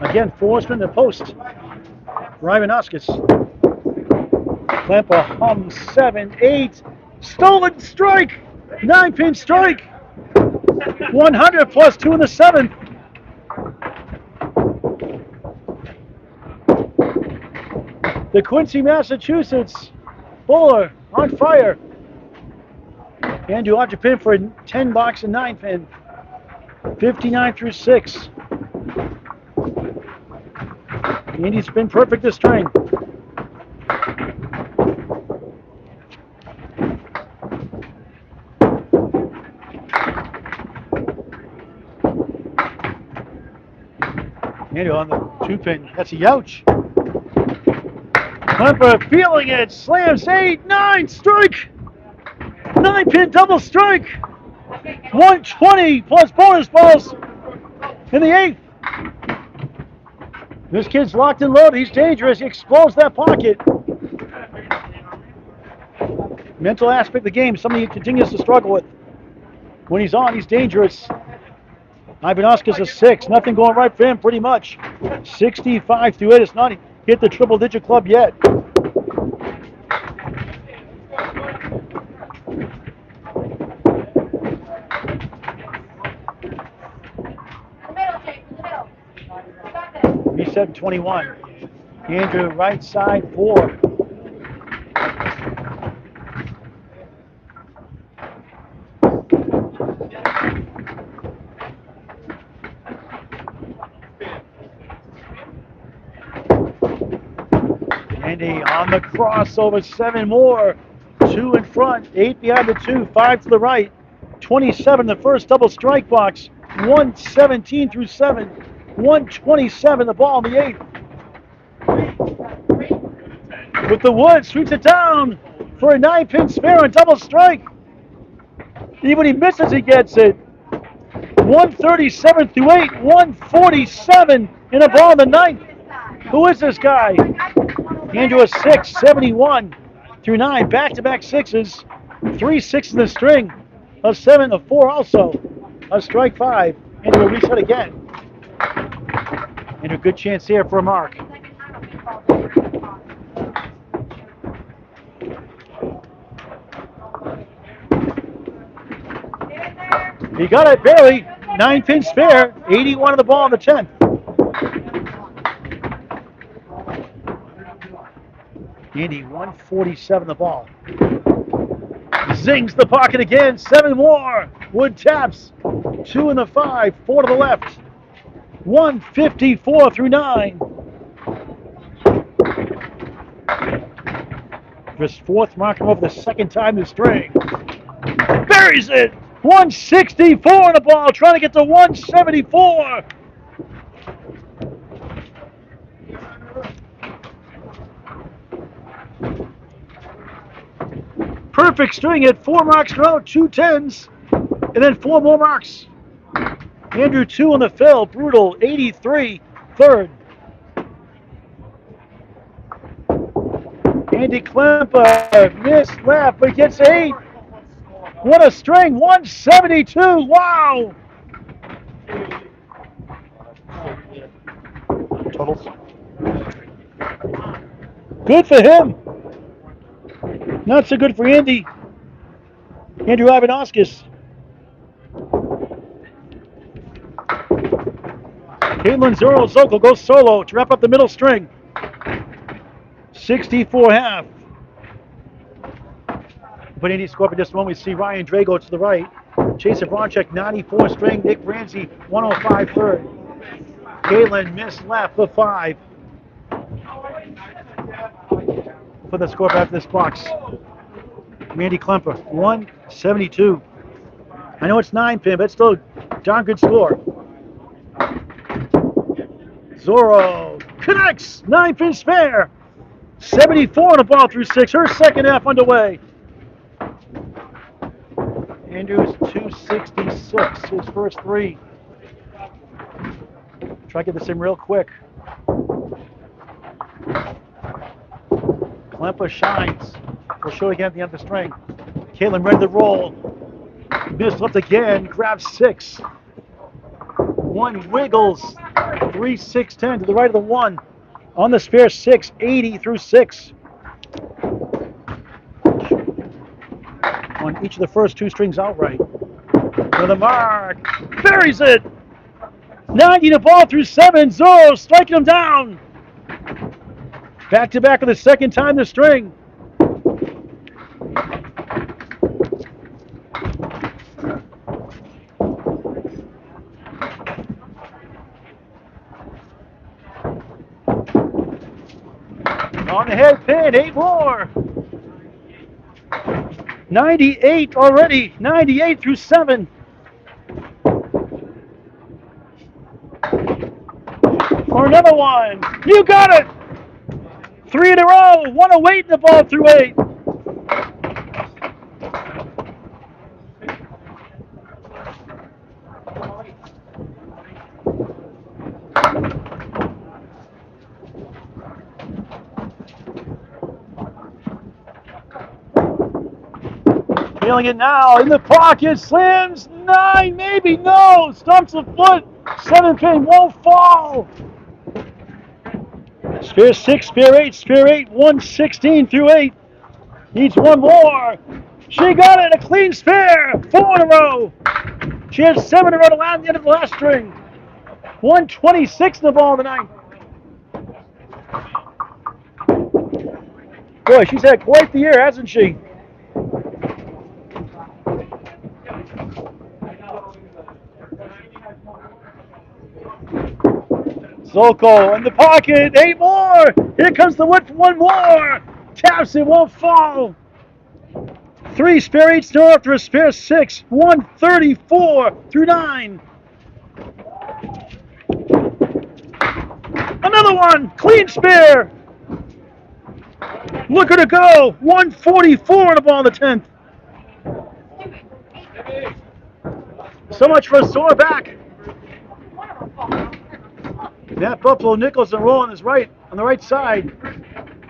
Again, 4 horsemen in the post. For Ivanoskos. Klempa hums 7, 8. Stolen strike! 9-pin strike. 100 plus 2 in the 7th. The Quincy, Massachusetts bowler on fire. Andrew Pin for a 10 box and 9-pin. 59 through 6. Andy's been perfect this string. Andy on the 2-pin. That's a youch. Klempa feeling it. Slams 8, 9, strike. 9-pin double strike. 120 plus bonus balls in the 8th. This kid's locked and loaded. He's dangerous. He explodes that pocket. Mental aspect of the game, something he continues to struggle with. When he's on, he's dangerous. Ivanoskos is 6. Nothing going right for him, pretty much. 65 through 8. It's not hit the triple-digit club yet. Reset 21. Andrew right side 4. Andy on the crossover, 7 more. 2 in front, 8 behind the 2, 5 to the right. 27 the first double strike box. 117 through 7. 127 the ball in the 8th. With the wood, sweeps it down for a 9-pin spare and double strike. Even when he misses, he gets it. 137 through 8, 147 in a ball in the 9th. Who is this guy? Andrew a 6, 71 through 9, back-to-back 6s. 3 6s in the string. A 7, a 4 also. A strike 5. Andrew will reset again. And a good chance here for a mark. He got it barely. 9-pin spare. 81 on the ball in the 10th. Andy 147 the ball. Zings the pocket again. 7 more. Wood taps. 2 in the 5. 4 to the left. 154 through 9. Just 4th mark him over the 2nd time this string. Buries it. 164 on the ball. Trying to get to 174. Perfect string at 4 marks in a row, 2 10s, and then 4 more marks. Andrew 2 on the fill, brutal, 83, 3rd. Andy Klempa, missed left, but gets 8. What a string, 172, wow! Totals. Good for him. Not so good for Andy. Andrew Ivanoskos. Caitlin Zorro Zoltko goes solo to wrap up the middle string. 64.5. But Andy scored for just a moment. We see Ryan Drago to the right. Chase Abramczyk, 94 string. Nick Brienzi, 105 third. Caitlin missed left for 5. Put the score back to this box. Andy Klempa, 172. I know it's 9-pin, but it's still a darn good score. Zorro connects, 9-pin spare. 74 on the ball through 6. Her second half underway. Andrews 266, his first 3. Try to get this in real quick. Klempa shines. We'll show again at the end of the string. Caitlin ready to roll. Missed left again. Grabs 6. 1 wiggles. 3 6 10 to the right of the 1. On the spare 6, 80 through 6. on each of the first 2 strings outright. For the mark, buries it. 90 to ball through 7. Zorro striking him down. Back to back for the second time this string. On the head pin, 8 more. 98 already, 98 through 7. For another one, you got it. 3 in a row, 108 in the ball through 8. Feeling it now, in the pocket, slams, 9, maybe, no, stumps a foot, 7 pin, won't fall. Spare 6, spare 8, spare 8, 116 through 8. Needs one more. She got it, a clean spare, 4 in a row. She has 7 in a row to land the end of the last string. 126 in the ball tonight. Boy, she's had quite the year, hasn't she? Zoltko in the pocket, 8 more. Here comes the wood for 1 more. Taps it, won't fall. 3 spare 8 still after a spare 6. 134 through 9. Another one, clean spare. Look at her go. 144 in the ball in the 10th. So much for a sore back. That Buffalo Nichols and rolling is right on the right side.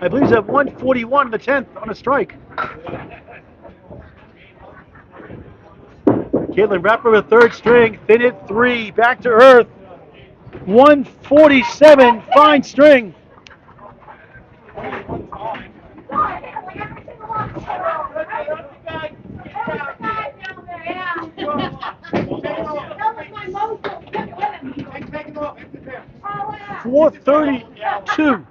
I believe he's at 141 in the 10th on a strike. Caitlin Rapper with 3rd string, thin it 3, back to earth. 147, fine string. .432.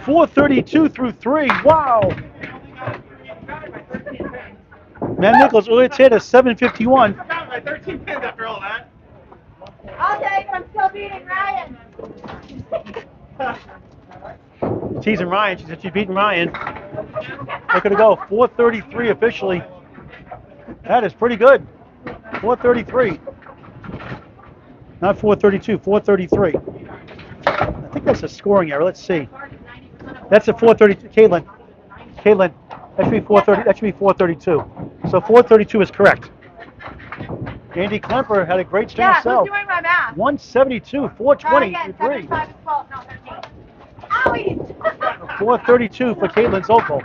432 through 3. Wow. Matt Nichols earlier hit a 751. 13 pins after all that. I'll take it. I'm still beating Ryan. Teasing Ryan. She said she's beating Ryan. Look at it go. 433 officially. That is pretty good. 433. Not 432, 433. I think that's a scoring error. Let's see. That's a 432. Caitlin, that should be 430. That should be 432. So 432 is correct. Andy Klempa had a great string Yeah, himself. who's doing my math? 172, 420 Try again. through 3. 7, 5, 12, no, 13. Owie! 432 for Caitlin Zoltko.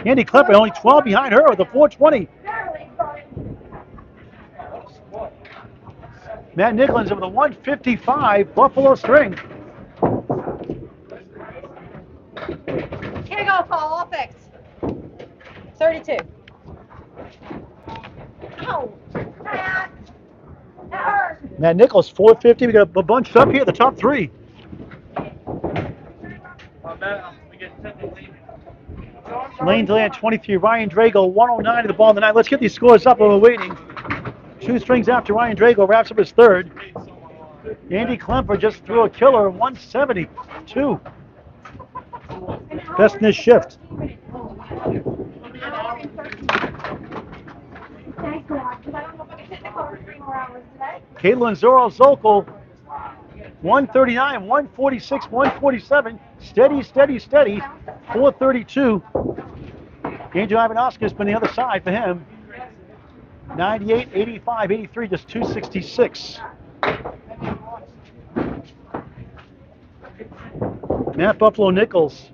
Andy Klempa only 12 behind her with a 420. Matt Nichols with a 155 Buffalo string. Here you go, Paul. All fixed. 32. Ow! That hurt. Matt Nichols 450. We got a bunch up here, the top 3. Lane delay at 23. Ryan Drago 109 to the ball in the 9. Let's get these scores up while we're waiting. 2 strings after Ryan Drago wraps up his 3rd. Andy Klempa just threw a killer, 172. Best in this shift. Caitlin Zorro Zoltko, 139, 146, 147. Steady, steady, steady. 432. Andrew Ivanoskos been the other side for him. 98, 85, 83, just 266. Matt Buffalo Nichols.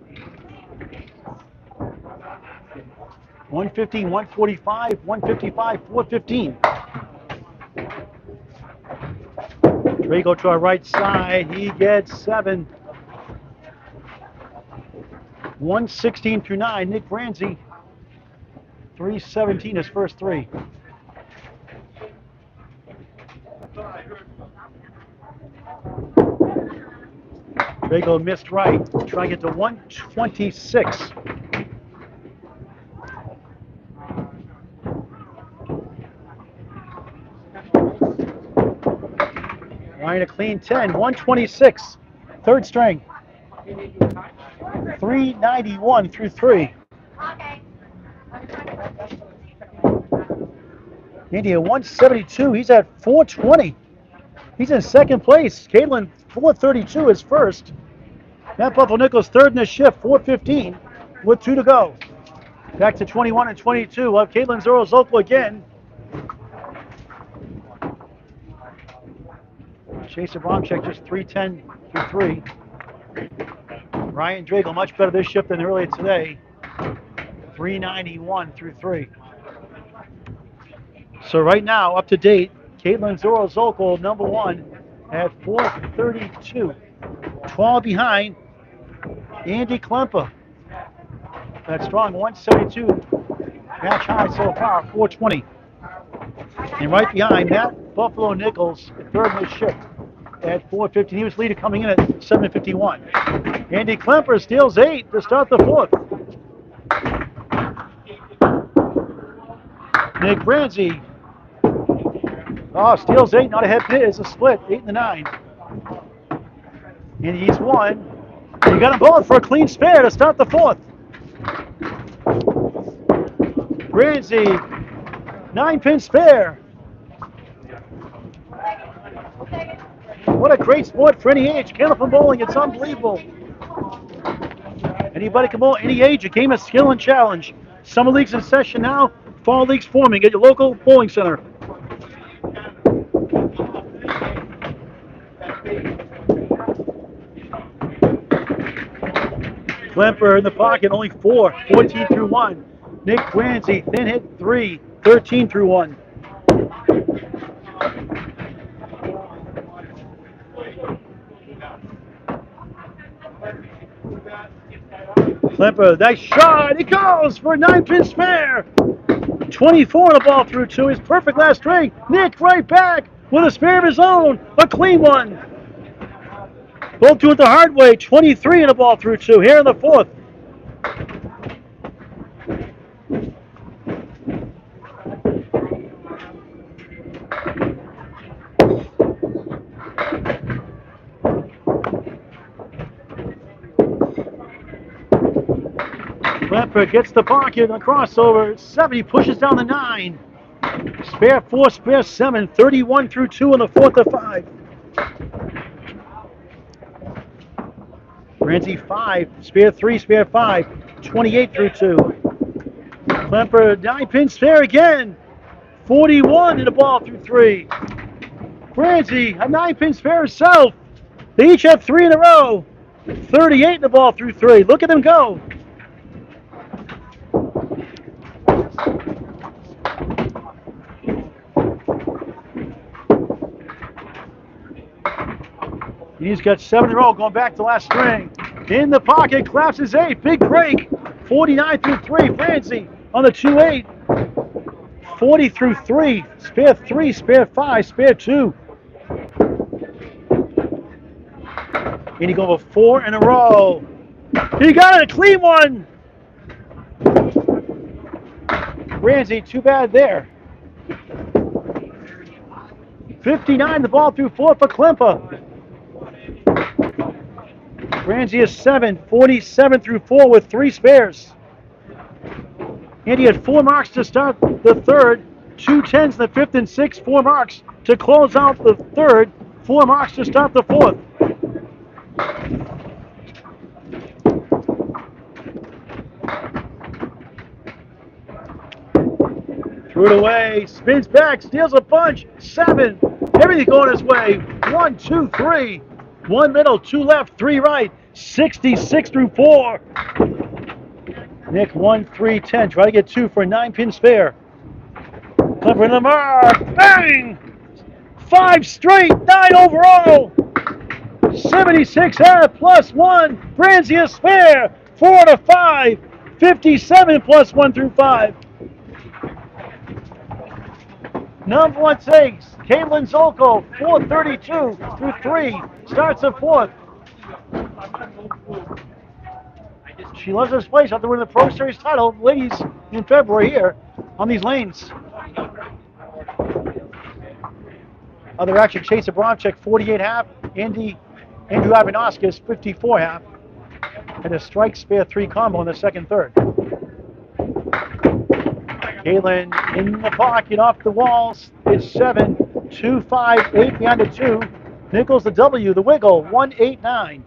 115, 145, 155, 415. Drago to our right side. He gets 7. 116 through 9. Nick Brienzi, 317 his first three. Drago missed right, trying to get to 126. Ryan a clean 10, 126, third string. 391 through 3. Okay. Andy at 172, he's at 420. He's in second place. Caitlin, 432 is first. Matt Buffalo Nichols third in the shift, 415 with 2 to go. Back to 21 and 22. We'll have Caitlin Zorro Zoltko again. Chase Abramczyk just 310 through 3. Ryan Drago much better this shift than earlier today. 391 through 3. So right now, up to date, Caitlin Zorro Zoltko, number 1 at 432. 12 behind Andy Klempa. That strong 172 match high so far, 420. And right behind Matt Buffalo Nichols, third in the shift at 415. He was leader coming in at 751. Andy Klempa steals 8 to start the 4th. Nick Brienzi steals 8, not a head pit, it's a split, 8 and 9. And he's won. You got them both for a clean spare to start the 4th. Brienzi, 9-pin spare. What a great sport for any age. Candlepin bowling, it's unbelievable. Anybody can bowl any age, a game of skill and challenge. Summer leagues in session now, fall leagues forming at your local bowling center. Klempa in the pocket, only 4, 14 through 1. Nick Brienzi, thin hit 3, 13 through 1. Klempa, nice shot, it goes for a 9-pin spare. 24 on the ball through 2, his perfect last string. Nick right back with a spare of his own, a clean one. Both do it the hard way, 23 in the ball through 2, here in the 4th. Klempa gets the pocket, a crossover, 70, pushes down the 9. Spare 4, spare 7, 31 through 2 in the 4th of 5. Brienzi 5, spare 3, spare 5, 28 through 2. Klempa, 9-pin spare again, 41 in the ball through 3. Brienzi, a 9-pin spare himself. They each have 3 in a row, 38 in the ball through 3. Look at them go. He's got 7 in a row, going back to last string. In the pocket, collapses 8, big break. 49 through 3, Brienzi on the 2-8. 40 through 3, spare 5, spare 2. And he go over 4 in a row. He got it, a clean one. Brienzi, too bad there. 59 the ball through 4 for Klempa. Brienzi is 7, 47 through 4 with 3 spares. And he had 4 marks to start the 3rd, 2 10s in the 5th and 6th, 4 marks to close out the 3rd, 4 marks to start the 4th. Threw it away, spins back, steals a punch, 7. Everything going his way. 1, 2, 3. 1 middle, 2 left, 3 right. 66 through 4. Nick 1, 3, 10. Try to get 2 for a 9-pin spare. Klempa in the mark. Bang! 5 straight, 9 overall. 76 plus 1. Brienzi a spare. 4 to 5. 57 plus 1 through 5. Number 1 takes Caitlin Zoltko, 4:32 through 3. Starts at 4th. She loves this place after winning the Pro Series title, ladies, in February here on these lanes. Other action, Chase Abramczyk, 48.5. Andrew Ivanoskos, 54.5. And a strike spare 3 combo in the second third. Caitlin in the pocket, off the walls. It's 7, 2, 5, 8 behind the 2. Nichols the W, the wiggle, 1, 8, 9.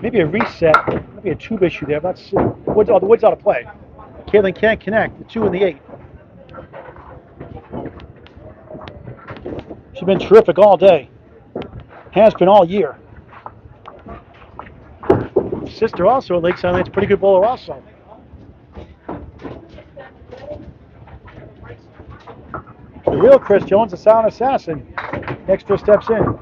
Maybe a reset, maybe a tube issue there. But the wood's out of play. Caitlin can't connect, the 2 and the 8. She's been terrific all day. Has been all year. Sister also at Lakeside Lanes, pretty good bowler also. The real Chris Jones, the silent assassin, extra steps in.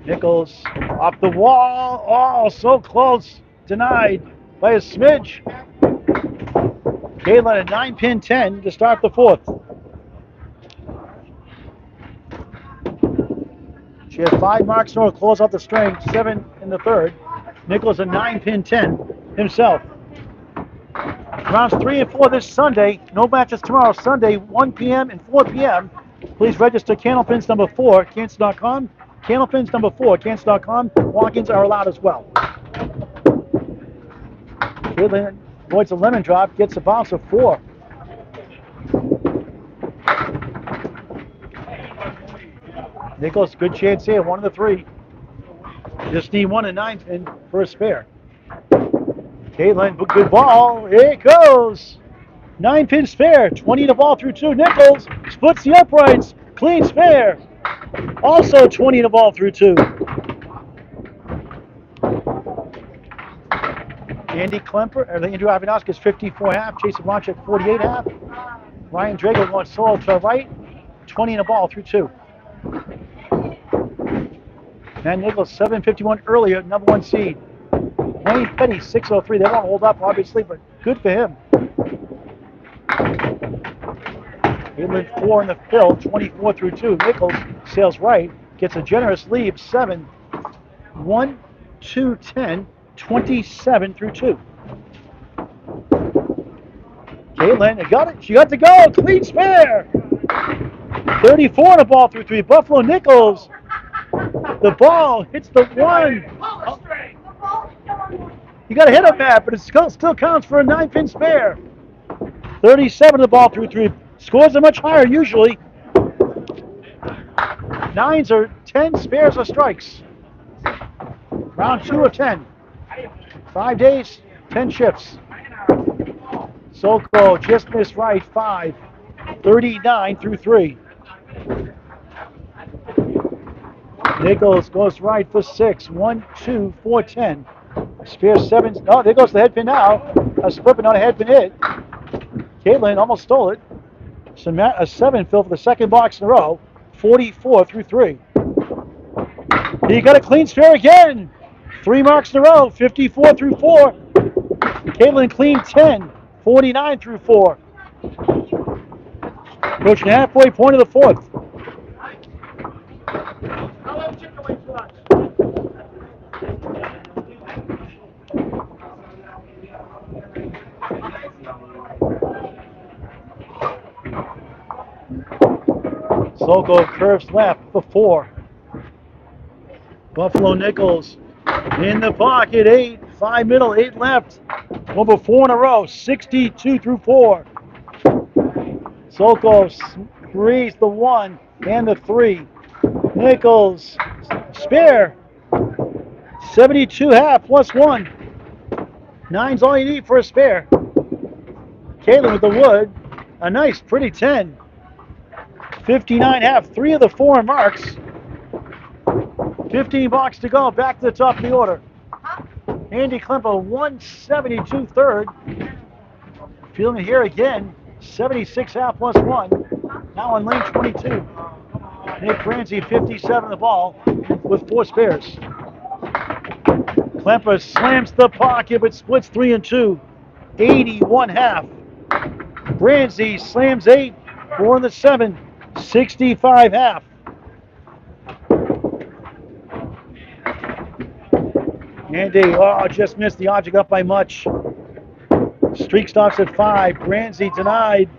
Nichols off the wall. Oh, so close. Denied by a smidge. Caitlin at 9-pin 10 to start the 4th. She had 5 marks in a row to close out the string, 7 in the 3rd. Nichols a 9-pin 10 himself. Rounds 3 and 4 this Sunday. No matches tomorrow, Sunday, 1 p.m. and 4 p.m. Please register Candlepins number 4 at cancel.com. Candlepins number 4 at cancel.com. Walk-ins are allowed as well. Caitlin avoids a lemon drop, gets a bounce of 4. Nichols, good chance here, 1 of the 3. Just need 1 and 9-pin for a spare. Caitlin, good ball. Here it goes. 9-pin spare, 20 to ball through 2. Nichols splits the uprights, clean spare. Also 20 to ball through 2. Andrew Ivanoskos, 54.5. Chase Abramczyk, 48.5. Ryan Drago going solo to the right, 20 in the ball through 2. And Nichols, 7:51 earlier, number 1 seed. Wayne Petty, 6:03. They won't hold up, obviously, but good for him. Caitlin 4 in the fill, 24 through 2. Nichols sails right, gets a generous lead, 7, 1, 2, 10, 27 through 2. Caitlin, got it. She got to go. Clean spare. 34 in the ball through 3. Buffalo Nichols. The ball hits the 1. Oh. You got to hit him, Matt, but it still counts for a 9-pin spare. 37 the ball through 3. Scores are much higher usually. 9s are 10 spares or strikes. Round 2 of 10. 5 days, 10 shifts. Zoltko just missed right, 5. 39 through 3. Nichols goes right for 6. 1, 2, 4, 10. Spare 7. Oh, there goes the head pin now. A split, but not a head pin hit. Caitlin almost stole it. A 7 fill for the second box in a row. 44 through 3. He got a clean spare again. 3 marks in a row. 54 through 4. Caitlin clean 10. 49 through 4. Approaching the halfway point of the 4th. Zoltko curves left for 4. Buffalo Nichols in the pocket, 8. 5 middle, 8 left. Over 4 in a row, 62 through 4. Zoltko threes the 1 and the 3. Nichols spare. 72 half plus 1. 9's all you need for a spare. Caitlin with the wood. A nice, pretty 10. 59 half. 3 of the 4 marks. 15 bucks to go. Back to the top of the order. Andy Klempa, 172 third. Feeling it here again. 76 half plus 1. Now on lane 22. Nick Brienzi, 57 the ball with 4 spares. Klempa slams the pocket but splits 3 and 2. 81 half. Brienzi slams 8, 4 in the 7. 65 half. Andy, just missed the object up by much. Streak stops at 5. Brienzi denied.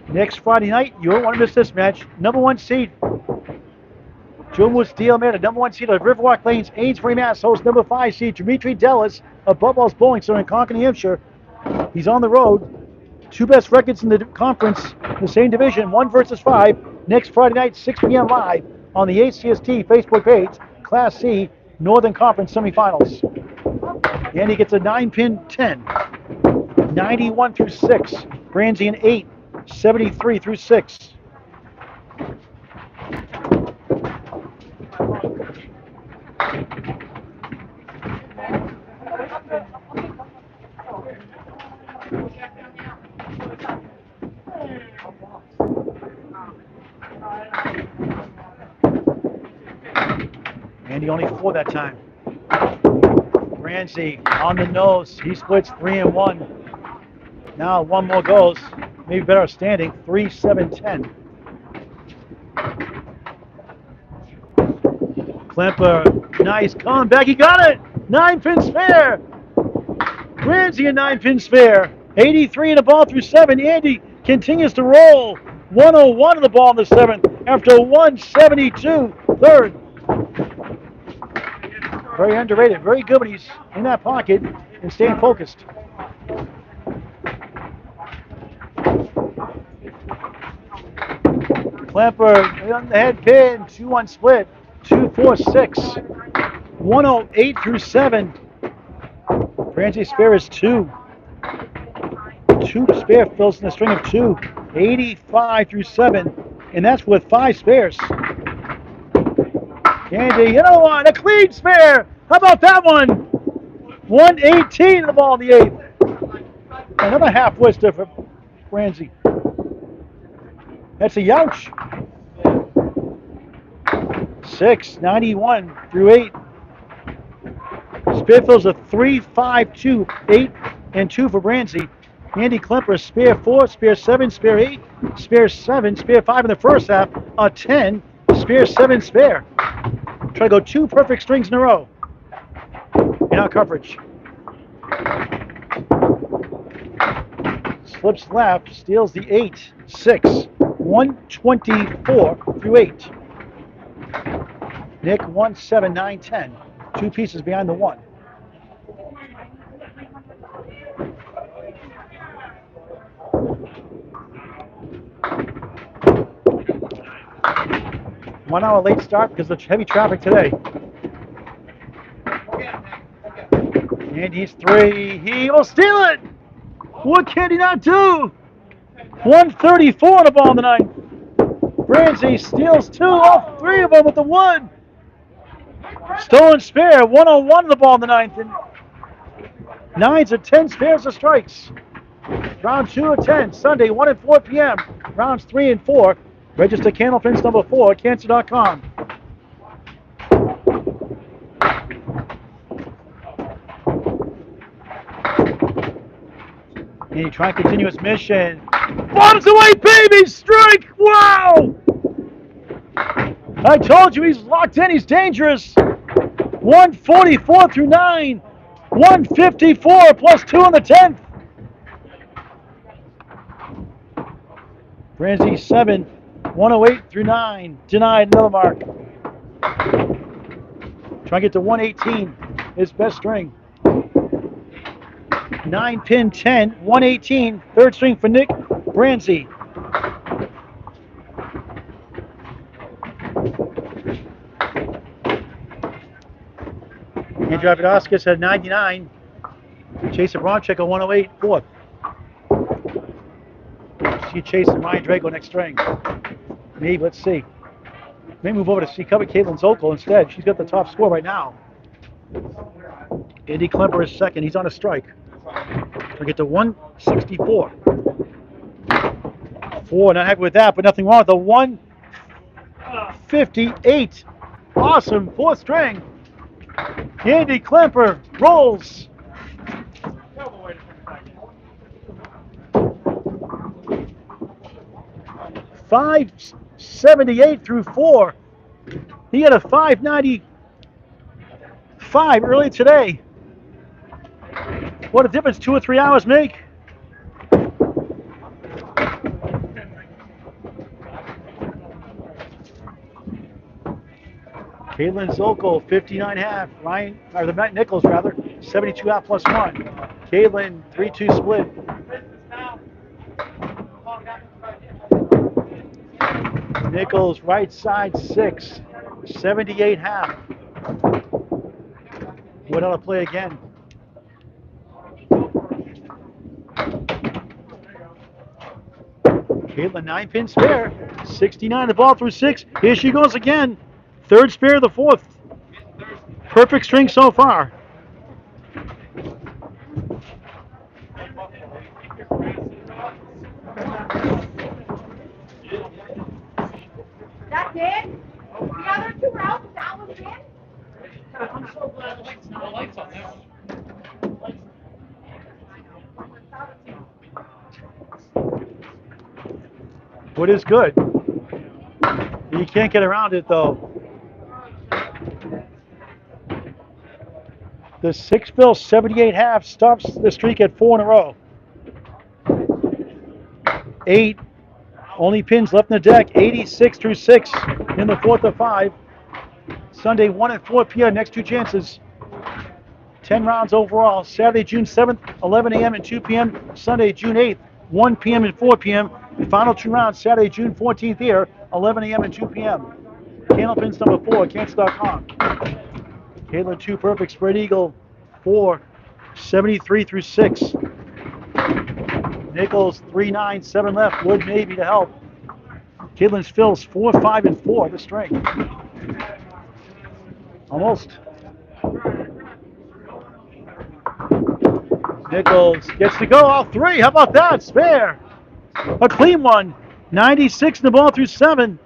Next Friday night, you won't want to miss this match. Number 1 seed, Joe Steele Meta, number 1 seed of Riverwalk Lanes, Amesbury, Mass. Hosts number 5 seed Dimitri Dellis of Bubbles Bowling Center in Concord, New Hampshire. He's on the road. 2 best records in the conference, the same division, 1 versus 5. Next Friday night, 6 p.m. live on the HCST Facebook page, Class C, Northern Conference semifinals. And he gets a 9-pin 10, 91 through 6. Brienzi an 8, 73 through 6. Andy only 4 that time. Brienzi on the nose. He splits 3 and 1. Now 1 more goes. Maybe better standing. 3, 7, 10. Klempa, nice comeback. He got it. 9-pin spare. Brienzi a 9-pin spare. 83 in the ball through 7. Andy continues to roll. 101 in the ball in the 7th after 172 third. Very underrated. Very good when he's in that pocket and staying focused. Klempa on the head pin. 2-1 split. 2, 4, 6. 108 through 7. Brienzi spare is 2. 2 spare fills in a string of 2. 85 through 7. And that's with 5 spares. Andy, another one, a clean spare. How about that one? 118 in the ball in the 8th. Another half Webster for Brienzi. That's a youch. 6, 91 through 8. Spare fills a 3, 5, 2, 8, and 2 for Brienzi. Andy Klempa, spare 4, spare 7, spare 8, spare 7, spare 5 in the first half, a 10, spare 7, spare. Try to go 2 perfect strings in a row. In our coverage. Slips left, steals the 8, 6, 124 through 8. Nick 1, 7, 9, 10. 2 pieces behind the 1. One-hour late start because of heavy traffic today. And he's 3. He will steal it. What can he not do? 134 on the ball in the 9th. Brienzi steals 2 off 3 of them with the 1. Stolen spare. 101 on the ball in the 9th. And 9s and 10 spares of strikes. Round 2 of 10. Sunday, 1 and 4 p.m. Rounds 3 and 4. Register Candlepins number 4 at cancer.com. And he trying to continue his mission. Bombs away, baby! Strike! Wow! I told you he's locked in. He's dangerous. 144 through 9. 154 plus 2 on the 10th. Brienzi 7. 108 through 9. Denied another mark. Trying to get to 118. His best string. 9-pin 10. 118. Third string for Nick Brienzi. Andrew Ivanoskos at 99. Chase Abramczyk at 108. Fourth. See Chase and Ryan Drago next string. Maybe, let's see. Maybe move over to see cover Caitlin Zoltko instead. She's got the top score right now. Andy Klempa is second. He's on a strike. We get to 164. 4, not happy with that, but nothing wrong with the 158. Awesome, fourth string. Andy Klempa rolls. 578 through 4. He had a 595 earlier today. What a difference 2 or 3 hours make. Caitlin Zoltko, 59.5. Ryan, or the Nichols rather, 72.5 plus 1. Caitlin, 3-2 split. Nichols, right side 6, 78.5. What ought to play again? Caitlin, 9-pin spare, 69 the ball through 6. Here she goes again. Third spare of the fourth. Perfect string so far. That's it? The other 2 rounds, that was it? I'm so glad the lights on that one. What is good? You can't get around it though. The 6-bill 78.5 stops the streak at 4 in a row. 8 only pins left in the deck. 86 through 6 in the 4th of 5. Sunday 1 and 4 p.m. Next 2 chances. 10 rounds overall. Saturday, June 7th, 11 a.m. and 2 p.m. Sunday, June 8th, 1 p.m. and 4 p.m. The final 2 rounds Saturday, June 14th here, 11 a.m. and 2 p.m. Candlepins number 4, cancel.com. Caitlin 2 perfect, spread eagle 4, 73 through 6. Nichols 3-9, 7 left. Wood maybe to help. Caitlin's fills 4, 5, and 4 the string. Almost. Nichols gets to go all 3. How about that? Spare. A clean one. 96 in the ball through 7.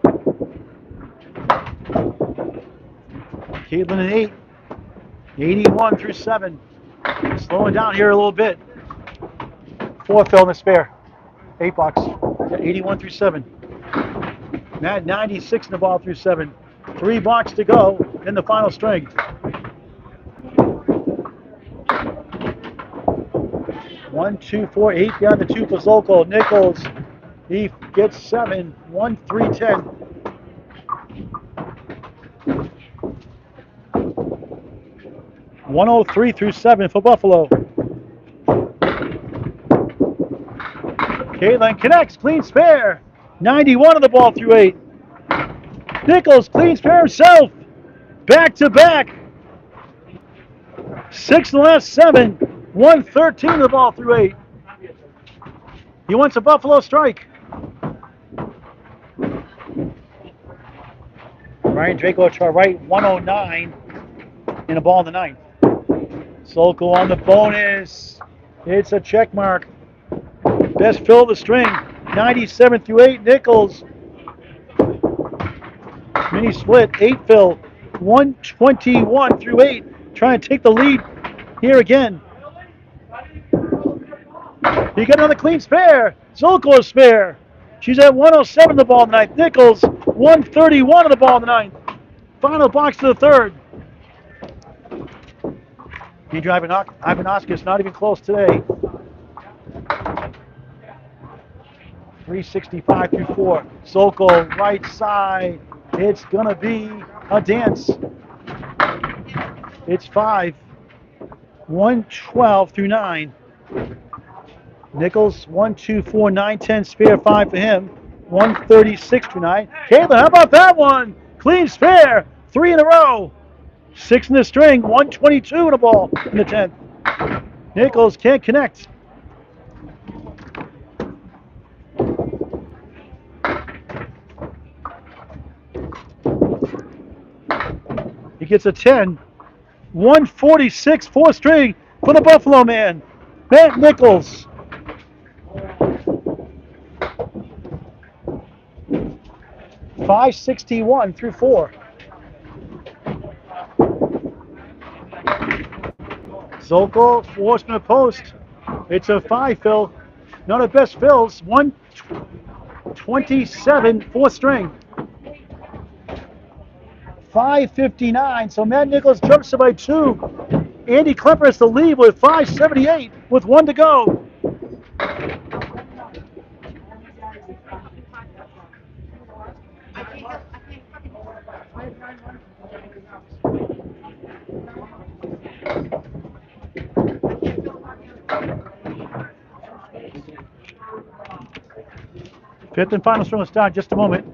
Caitlin at 8. 81 through 7. Slowing down here a little bit. 4 fill in the spare. 8 bucks. 81 through 7. Matt 96 in the ball through 7. 3 blocks to go in the final string. 1, 2, 4, 8 behind the 2 for Zoltko. Nichols, he gets 7. 1, 3, 10. $103 through 7 for Buffalo. Caitlin connects, clean spare. 91 on the ball through 8. Nichols clean spare himself. Back to back. 6 in the last 7. 113 on the ball through 8. He wants a Buffalo strike. Ryan Drago to our right, 109 in a ball in the 9th. Zoltko on the bonus. It's a check mark. Best fill of the string. 97 through 8. Nichols. Mini split. 8 fill. 121 through 8. Trying to take the lead here again. He got another clean spare. Zoltko spare. She's at 107 the ball in the 9th. Nichols 131 on the ball in the 9th. Final box to the 3rd. Ivanoskos not even close today. 365 through 4. Zoltko right side. It's gonna be a dance. It's 5. 112 through 9. Nichols 1, 2, 4, 9, 10 spare 5 for him. 136 through 9. Caitlin, how about that one? Clean spare. 3 in a row. 6 in the string. 122 in a ball in the 10th. Nichols can't connect. gets a 10. 146, 4th string for the Buffalo man, Matt Nichols. .561 through 4. Zoltko, Forsman post. It's a 5 fill. Not the best fills. 127, 4th string. 559. So Matt Nichols jumps it by 2. Andy Klempa has the lead with 578 with 1 to go. Fifth and final string will start in just a moment.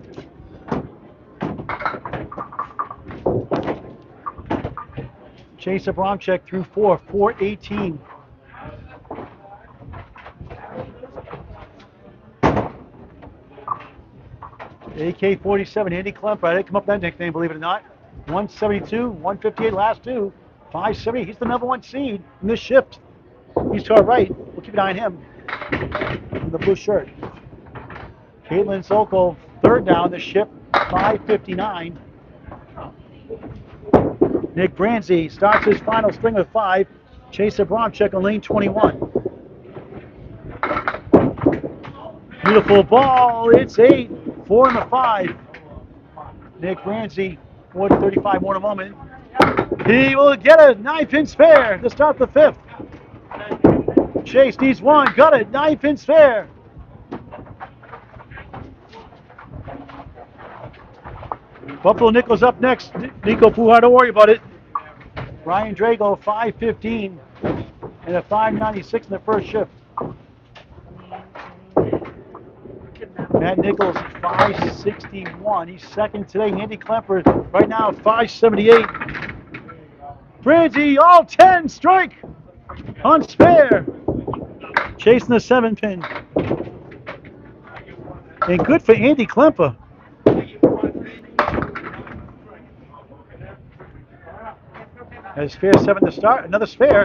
Chase Abramczyk through 4, 418. AK-47, Andy Klempa. I didn't come up with that nickname, believe it or not. 172, 158 last two. 570, he's the #1 seed in this shift. He's to our right. We'll keep an eye on him in the blue shirt. Caitlin Zoltko, 3rd down the ship, 559. Nick Brienzi starts his final string with 5. Chase Abramczyk on lane 21. Beautiful ball, it's 8. 4 and a 5. Nick Brienzi, 4:35 more in a moment. He will get a 9-pin spare to start the 5th. Chase needs 1, got it, 9-pin spare. Buffalo Nichols up next. Nico Pujar, don't worry about it. Ryan Drago, 5:15 and a 5:96 in the first shift. Matt Nichols, 5:61. He's 2nd today. Andy Klempa right now, 5:78. Brienzi, all 10 strike on spare. Chasing the 7-pin. And good for Andy Klempa. Has spare 7 to start. Another spare.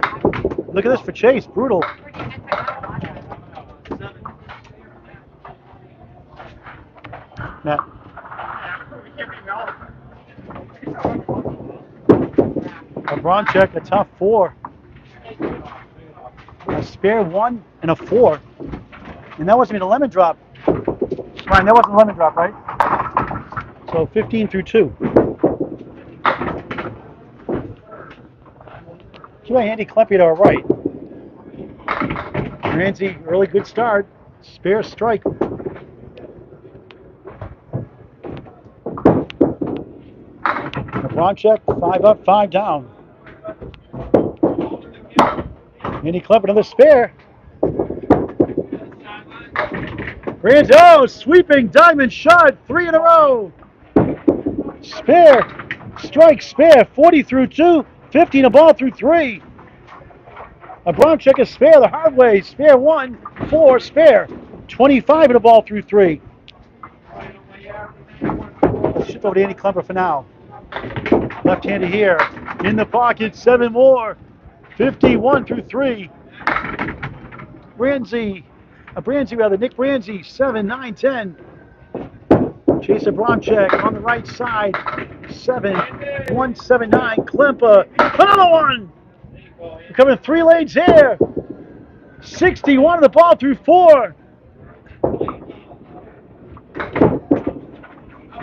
Look at this for Chase. Brutal. Matt. Abramczyk, a tough 4. A spare 1 and a 4. And that wasn't even a lemon drop. Ryan, that wasn't a lemon drop, right? So 15 through 2. Andy Klempa to our right. Brienzi, early good start. Spare strike. Abramczyk, 5 up, 5 down. Andy Klempa, another spare. Brienzi, oh, sweeping diamond shot, 3 in a row. Spare, strike, spare, 40 through 2, 15 a ball through 3. Abramczyk is spare the hard way. Spare 1, 4, spare. 25 in a ball through 3. Let's shift over to Andy Klempa for now. Left-handed here. In the pocket, 7 more. 51 through 3. Brienzi, Nick Brienzi, 7, 9, 10. Chase Abramczyk on the right side, 7, 179. Klempa, another one. We're coming 3 lanes here. 61 of the ball through 4.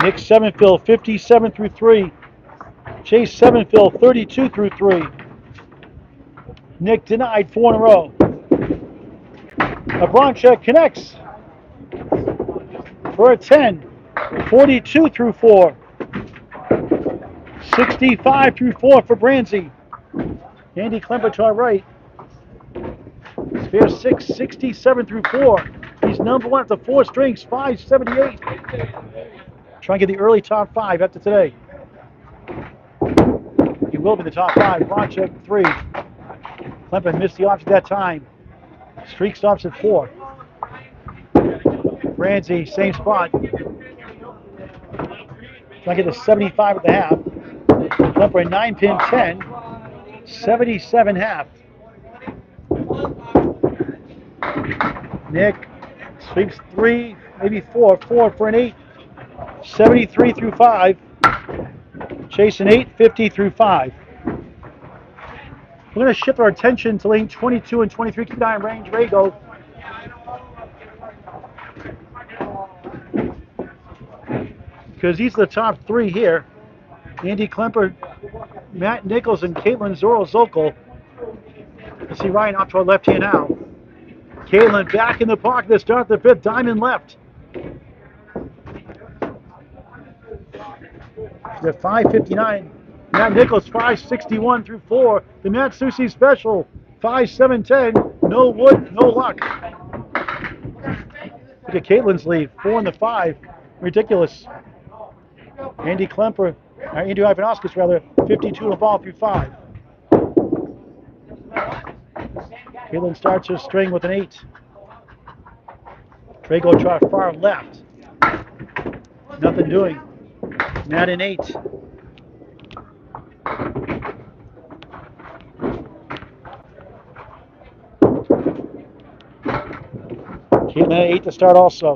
Nick 7 fill, 57 through 3. Chase 7 fill, 32 through 3. Nick denied 4 in a row. Abramczyk connects for a 10, 42 through 4. 65 through 4 for Brienzi. Andy Klempa to our right. Spare 6, 67 through 4. He's #1 at the 4 strings, 578. Trying to get the early top 5 after today. He will be the top 5. Abramczyk 3. Klempa missed the option that time. Streak stops at 4. Brienzi, same spot. Trying to get to 75 at the half. Klempa 9-pin 10, 77.5. Nick sweeps 3, maybe 4 for an 8, 73 through 5. Chase an 8, 50 through 5. We're going to shift our attention to lane 22 and 23. Keep an eye on range. Drago. Because these are the top 3 here. Andy Klempa, Matt Nichols, and Caitlin Zorro Zoltko. Let's see Ryan off to our left here now. Caitlin back in the pocket to start the 5th. Diamond left. She's at 5:59. Matt Nichols 5:61 through 4. The Lanes-Luci special 5:7:10. No wood, no luck. Look at Caitlin's lead. 4 in the 5. Ridiculous. Andy Ivanoskos rather, 52 to the ball through 5. Caitlin starts her string with an 8. Drago try far left. Nothing doing. Matt an 8. Caitlin had 8 to start also.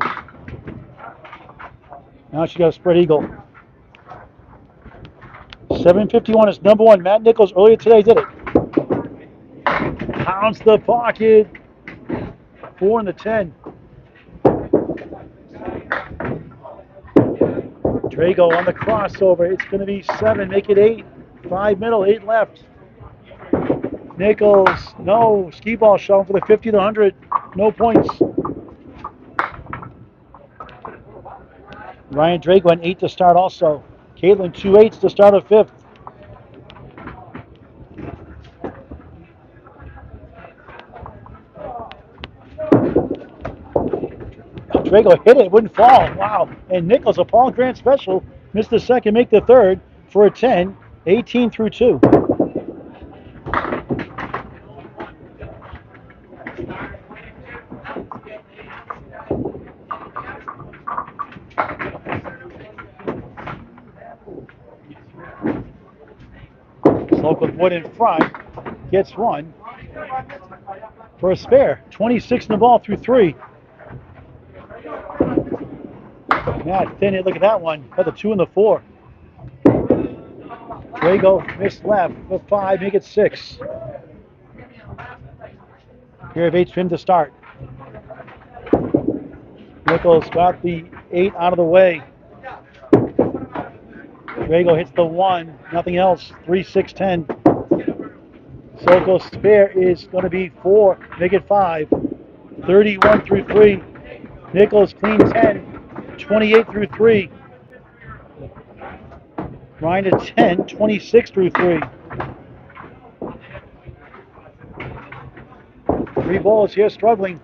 Now she got a spread eagle. 7:51 is number 1. Matt Nichols earlier today did it. Pounds the pocket. 4 in the 10. Drago on the crossover. It's going to be 7. Make it 8. 5 middle. 8 left. Nichols. No. Ski ball shot for the 50 to 100. No points. Ryan Drago an 8 to start also. Caitlin 2 8s to start a 5th. Drago hit it, wouldn't fall. Wow. And Nichols, a Paul Grant special, missed the 2nd, make the 3rd for a 10, 18 through 2. Zoltko with wood in front, gets 1 for a spare. 26 in the ball through 3. Matt thin it, look at that one. Got the 2 and the 4. Drago missed left for 5, make it 6. Pair of 8s for him to start. Nichols got the 8 out of the way. Drago hits the 1, nothing else. 3, 6, 10. Zoltko's spare is going to be 4, make it 5. 31 through 3. Nichols clean 10. 28 through 3. Ryan at 10, 26 through 3. 3 balls here struggling.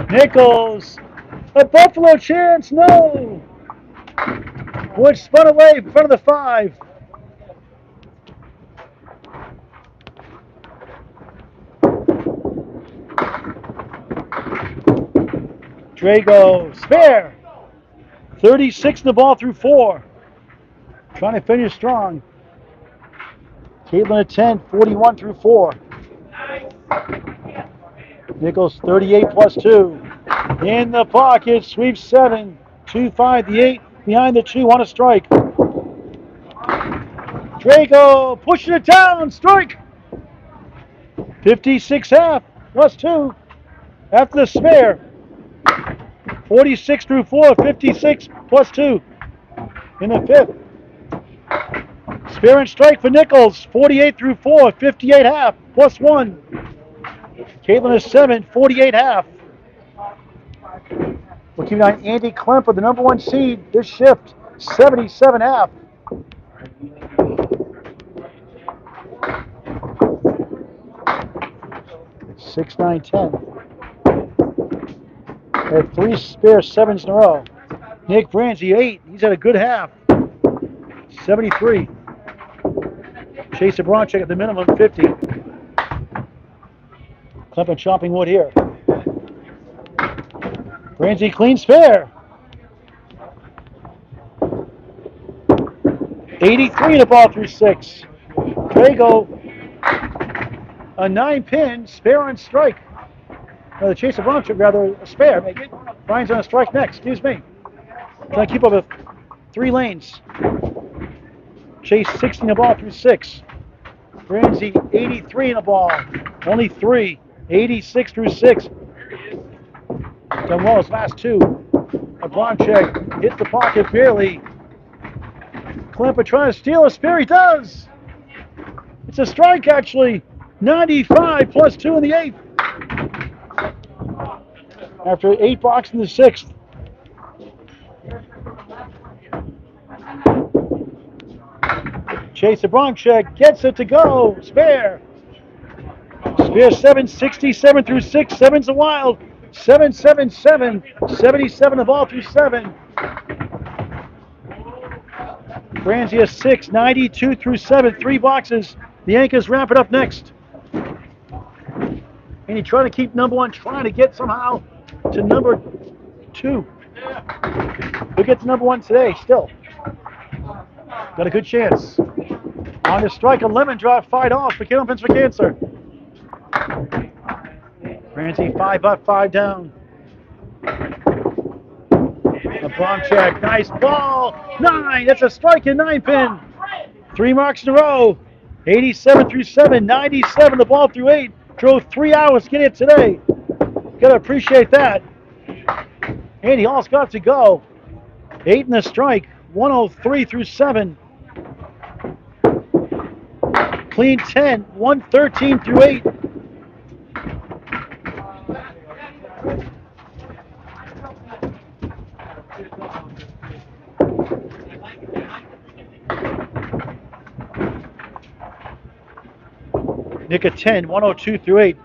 Nichols, a Buffalo chance, no! Wood spun away in front of the 5. Drago, spare. 36 in the ball through 4. Trying to finish strong. Caitlin at 10, 41 through 4. Nichols 38 plus 2. In the pocket, sweeps 7. 2-5, the 8 behind the 2 on a strike. Drago pushing it down, strike. 56 half plus 2 after the spare. 46 through 4, 56 plus 2 in the 5th. Spare and strike for Nichols, 48 through 4, 58 half plus 1. Caitlin is 7, 48 half. We'll keep an eye on Andy Klempa, the number 1 seed this shift, 77 half. Six, 9, 10. They have 3 spare 7s in a row. Nick Brienzi, 8. He's had a good half. 73. Chase Abramczyk at the minimum, 50. Klempa chopping wood here. Brienzi clean spare. 83 the ball through 6. Drago, a 9-pin, spare on strike. No, the chase of Abramczyk, rather a spare, make it. Brian's on a strike next, excuse me. Trying to keep up with 3 lanes. Chase 16 the ball through 6. Brienzi 83 in the ball, only 3. 86 through 6. Done well his last 2. Abramczyk hit the pocket barely. Klempa trying to steal a spare, he does! It's a strike actually. 95 plus 2 in the 8th. After 8 blocks in the 6th. Chase Abramczyk gets it to go. Spare. Spare 7, 67 through 6. 7's a wild. 7, 7, 7. 77 the ball through 7. Brienzi a 6, 92 through 7. 3 boxes. The Yankees wrap it up next. And he trying to keep number 1, trying to get somehow to number 2. He'll get to number 1 today still. Got a good chance. On the strike, a lemon drop, $5 for Candlepins for Cancer. Brienzi 5 up, 5 down. Abramczyk, nice ball. 9, that's a strike in 9-pin. 3 marks in a row. 87 through 7, 97 the ball through 8. Drove 3 hours to get it today. Gotta appreciate that. And he almost got to go. 8 in the strike, 103 through 7. Clean 10, 113 through 8. Nick a 10, 102 through 8.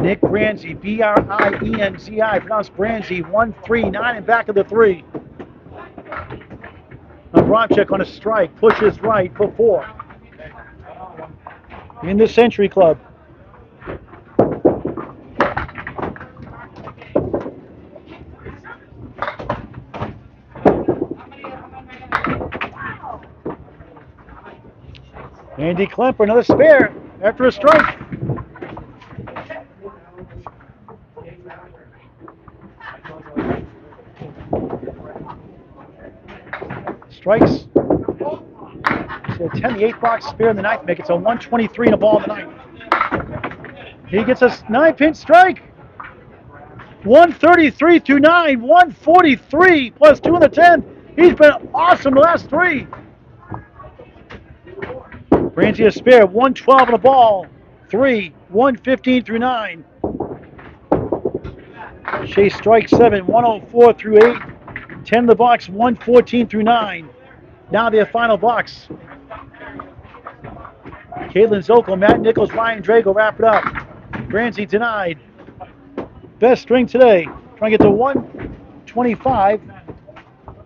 Nick Brienzi, B-R-I-E-N-Z-I, pronounced Brienzi, 139 and back of the 3. Abramczyk on a strike, pushes right for 4. In the Century Club. Andy Klempa, another spare after a strike. Strikes. So 10, the 8th box spare in the 9th, make it so 123 and a ball in the 9th. He gets a 9-pin strike. 133 through 9, 143 plus 2 in the 10th. He's been awesome the last 3. Brienzi a spare, 112 in the ball, 3, 115 through 9. Chase strike 7, 104 through 8. 10 in the box, 114 through 9. Now their final box. Zoltko, Matt Nichols, Ryan Drago wrap it up. Brienzi denied. Best string today. Trying to get to 125.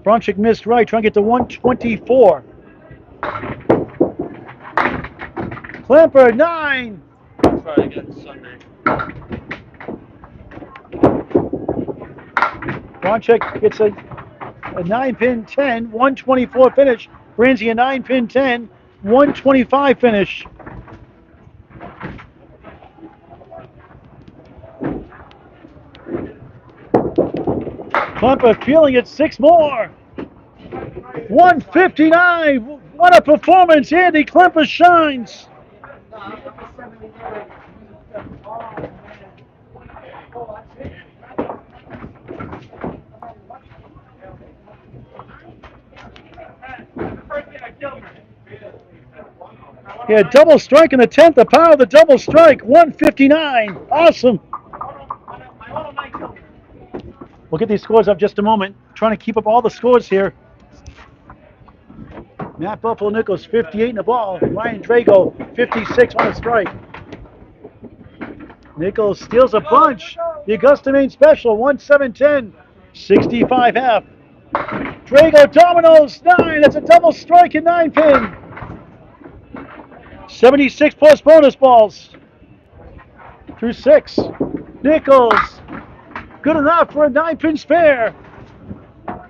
Abramczyk missed right, trying to get to 124. Klempa 9. Try again Sunday. Abramczyk gets a 9-pin 10, 124 finish. Brienzi a 9-pin 10, 125 finish. Klempa feeling it, 6 more. 159. What a performance. Andy Klempa shines. Yeah, double strike in the 10th. The power of the double strike. 159. Awesome. We'll get these scores up just a moment. Trying to keep up all the scores here. Matt Buffalo Nichols, 58 in the ball. Ryan Drago, 56 on a strike. Nichols steals a bunch. The Augusta Main Special, 1-7-10, 65 half. Drago dominoes, 9. That's a double strike in 9-pin. 76 plus bonus balls through 6. Nichols, good enough for a 9-pin spare.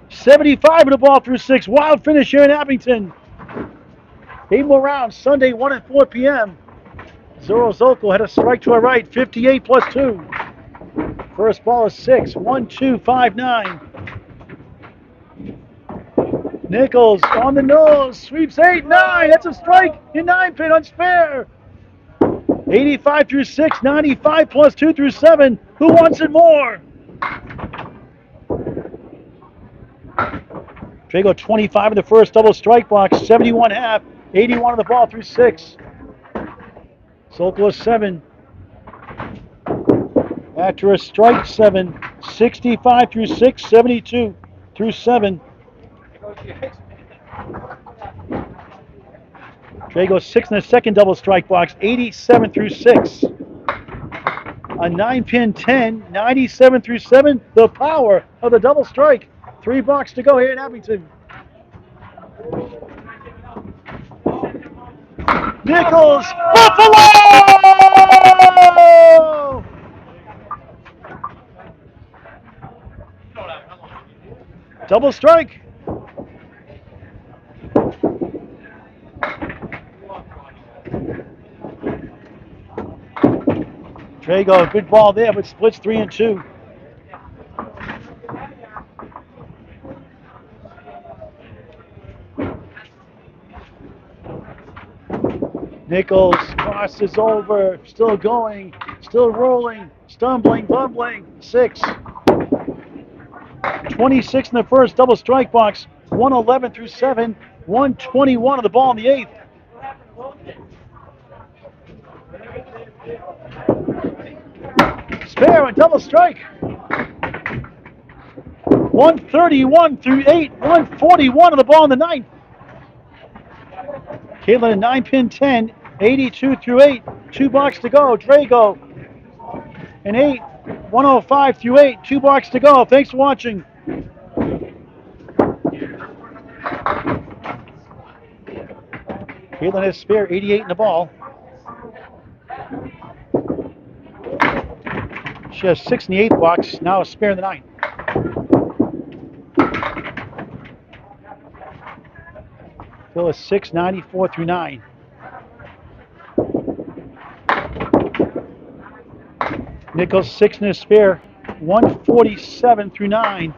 75 of the ball through 6. Wild finish here in Abington. 8 more rounds, Sunday, 1 and 4 p.m. Zorro Zoltko had a strike to our right, 58 plus 2. First ball is 6, 1, 2, 5, 9. Nichols on the nose, sweeps 8, 9. That's a strike in 9-pin unspare. 85 through 6, 95 plus 2 through 7. Who wants it more? Drago 25 in the first double strike box, 71 half, 81 on the ball through 6. Zoltko 7. After a strike 7, 65 through 6, 72 through 7. Drago 6 in the second double strike box, 87 through 6. A 9-pin 10, 97 through 7. The power of the double strike. 3 blocks to go here in Abington. Nichols, Buffalo! Double strike. Drago, good ball there, but splits 3 and 2. Nichols crosses over, still going, still rolling, stumbling, bumbling. 6. 26 in the first double strike box, 111 through 7, 121 on the ball in the 8th. Spare and double strike. 131 through 8, 141 on the ball in the 9th. Caitlin a 9-pin 10, 82 through 8, 2 blocks to go. Drago an 8, 105 through 8, 2 blocks to go. Thanks for watching. Caitlin has spare 88 in the ball. She has 6 in the 8th box, now a spare in the 9th. Phil is 6, 94 through 9. Nichols 6 in his spare, 147 through 9.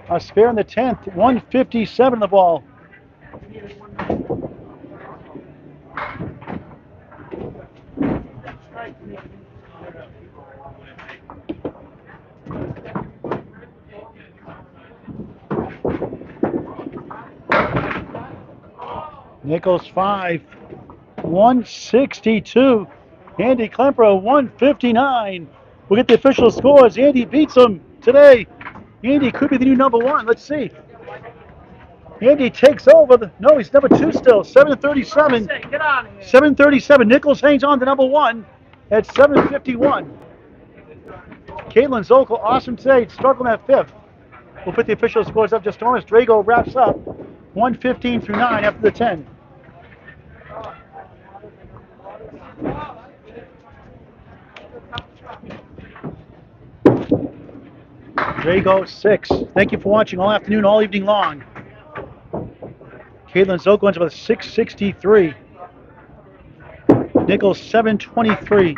A spare in the 10th, 157 in the ball. Nichols 5, 162. Andy Klempa 159. We'll get the official scores. Andy beats him today. Andy could be the new number 1. Let's see. Andy takes over. No, he's number 2 still. 737. Get out of here. 737. Nichols hangs on to number 1 at 751. Caitlin Zoltko, awesome today. Struggling at 5th. We'll put the official scores up just a moment. Drago wraps up 115 through 9 after the 10. Drago 6. Thank you for watching all afternoon, all evening long. Caitlin Zoltko ends up with 663. Nichols 723.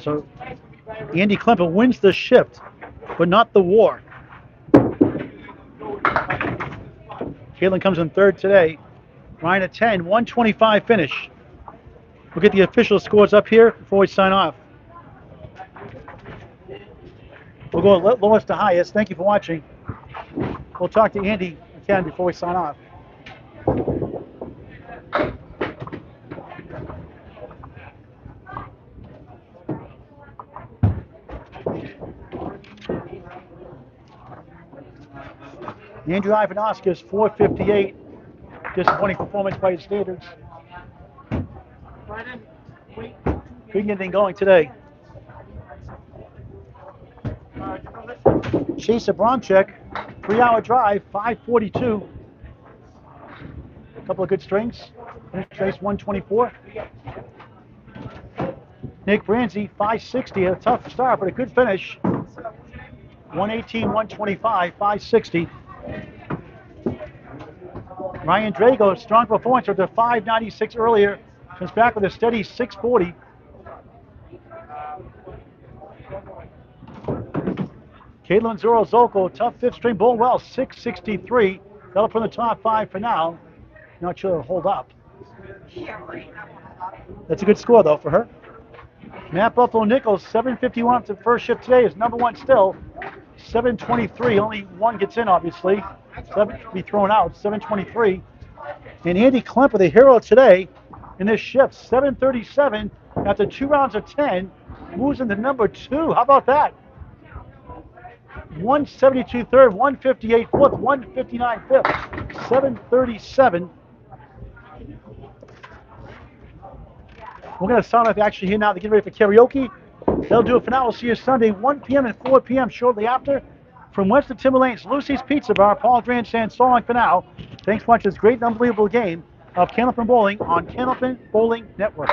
So Andy Klempa wins the shift, but not the war. Caitlin comes in 3rd today. Ryan at 10, 125 finish. We'll get the official scores up here before we sign off. We'll go lowest to highest. Thank you for watching. We'll talk to Andy again before we sign off. Andrew Ivanoskos, 458. Disappointing performance by his standards. Couldn't get anything going today. Chase Abramczyk, 3-hour drive, 5:42. A couple of good strings. Finish race 124. Nick Brienzi, 560. A tough start, but a good finish. 118, 125, 560. Ryan Drago, strong performance with the 596 earlier. Comes back with a steady 640. Caitlin Zorro Zoltko, tough fifth string, bowled well, 663. That'll put in the top 5 for now. Not sure it'll hold up. That's a good score, though, for her. Matt Buffalo Nichols, 751 after the first shift today, is number 1 still. 723, only one gets in, obviously. 7 to be thrown out, 723. And Andy Klempa, the hero today in this shift, 737 after 2 rounds of 10, moves into number 2. How about that? 172 third, 158 fourth, 159 fifth, 737. We're going to start off actually here now to get ready for karaoke. They'll do it for now. We'll see you Sunday, 1 p.m. and 4 p.m. shortly after. From Webster Timber Lanes, Luci's Pizza Bar, Paul Grandstand, so long for now. Thanks for watching this great and unbelievable game of Candlepin Bowling on Candlepin Bowling Network.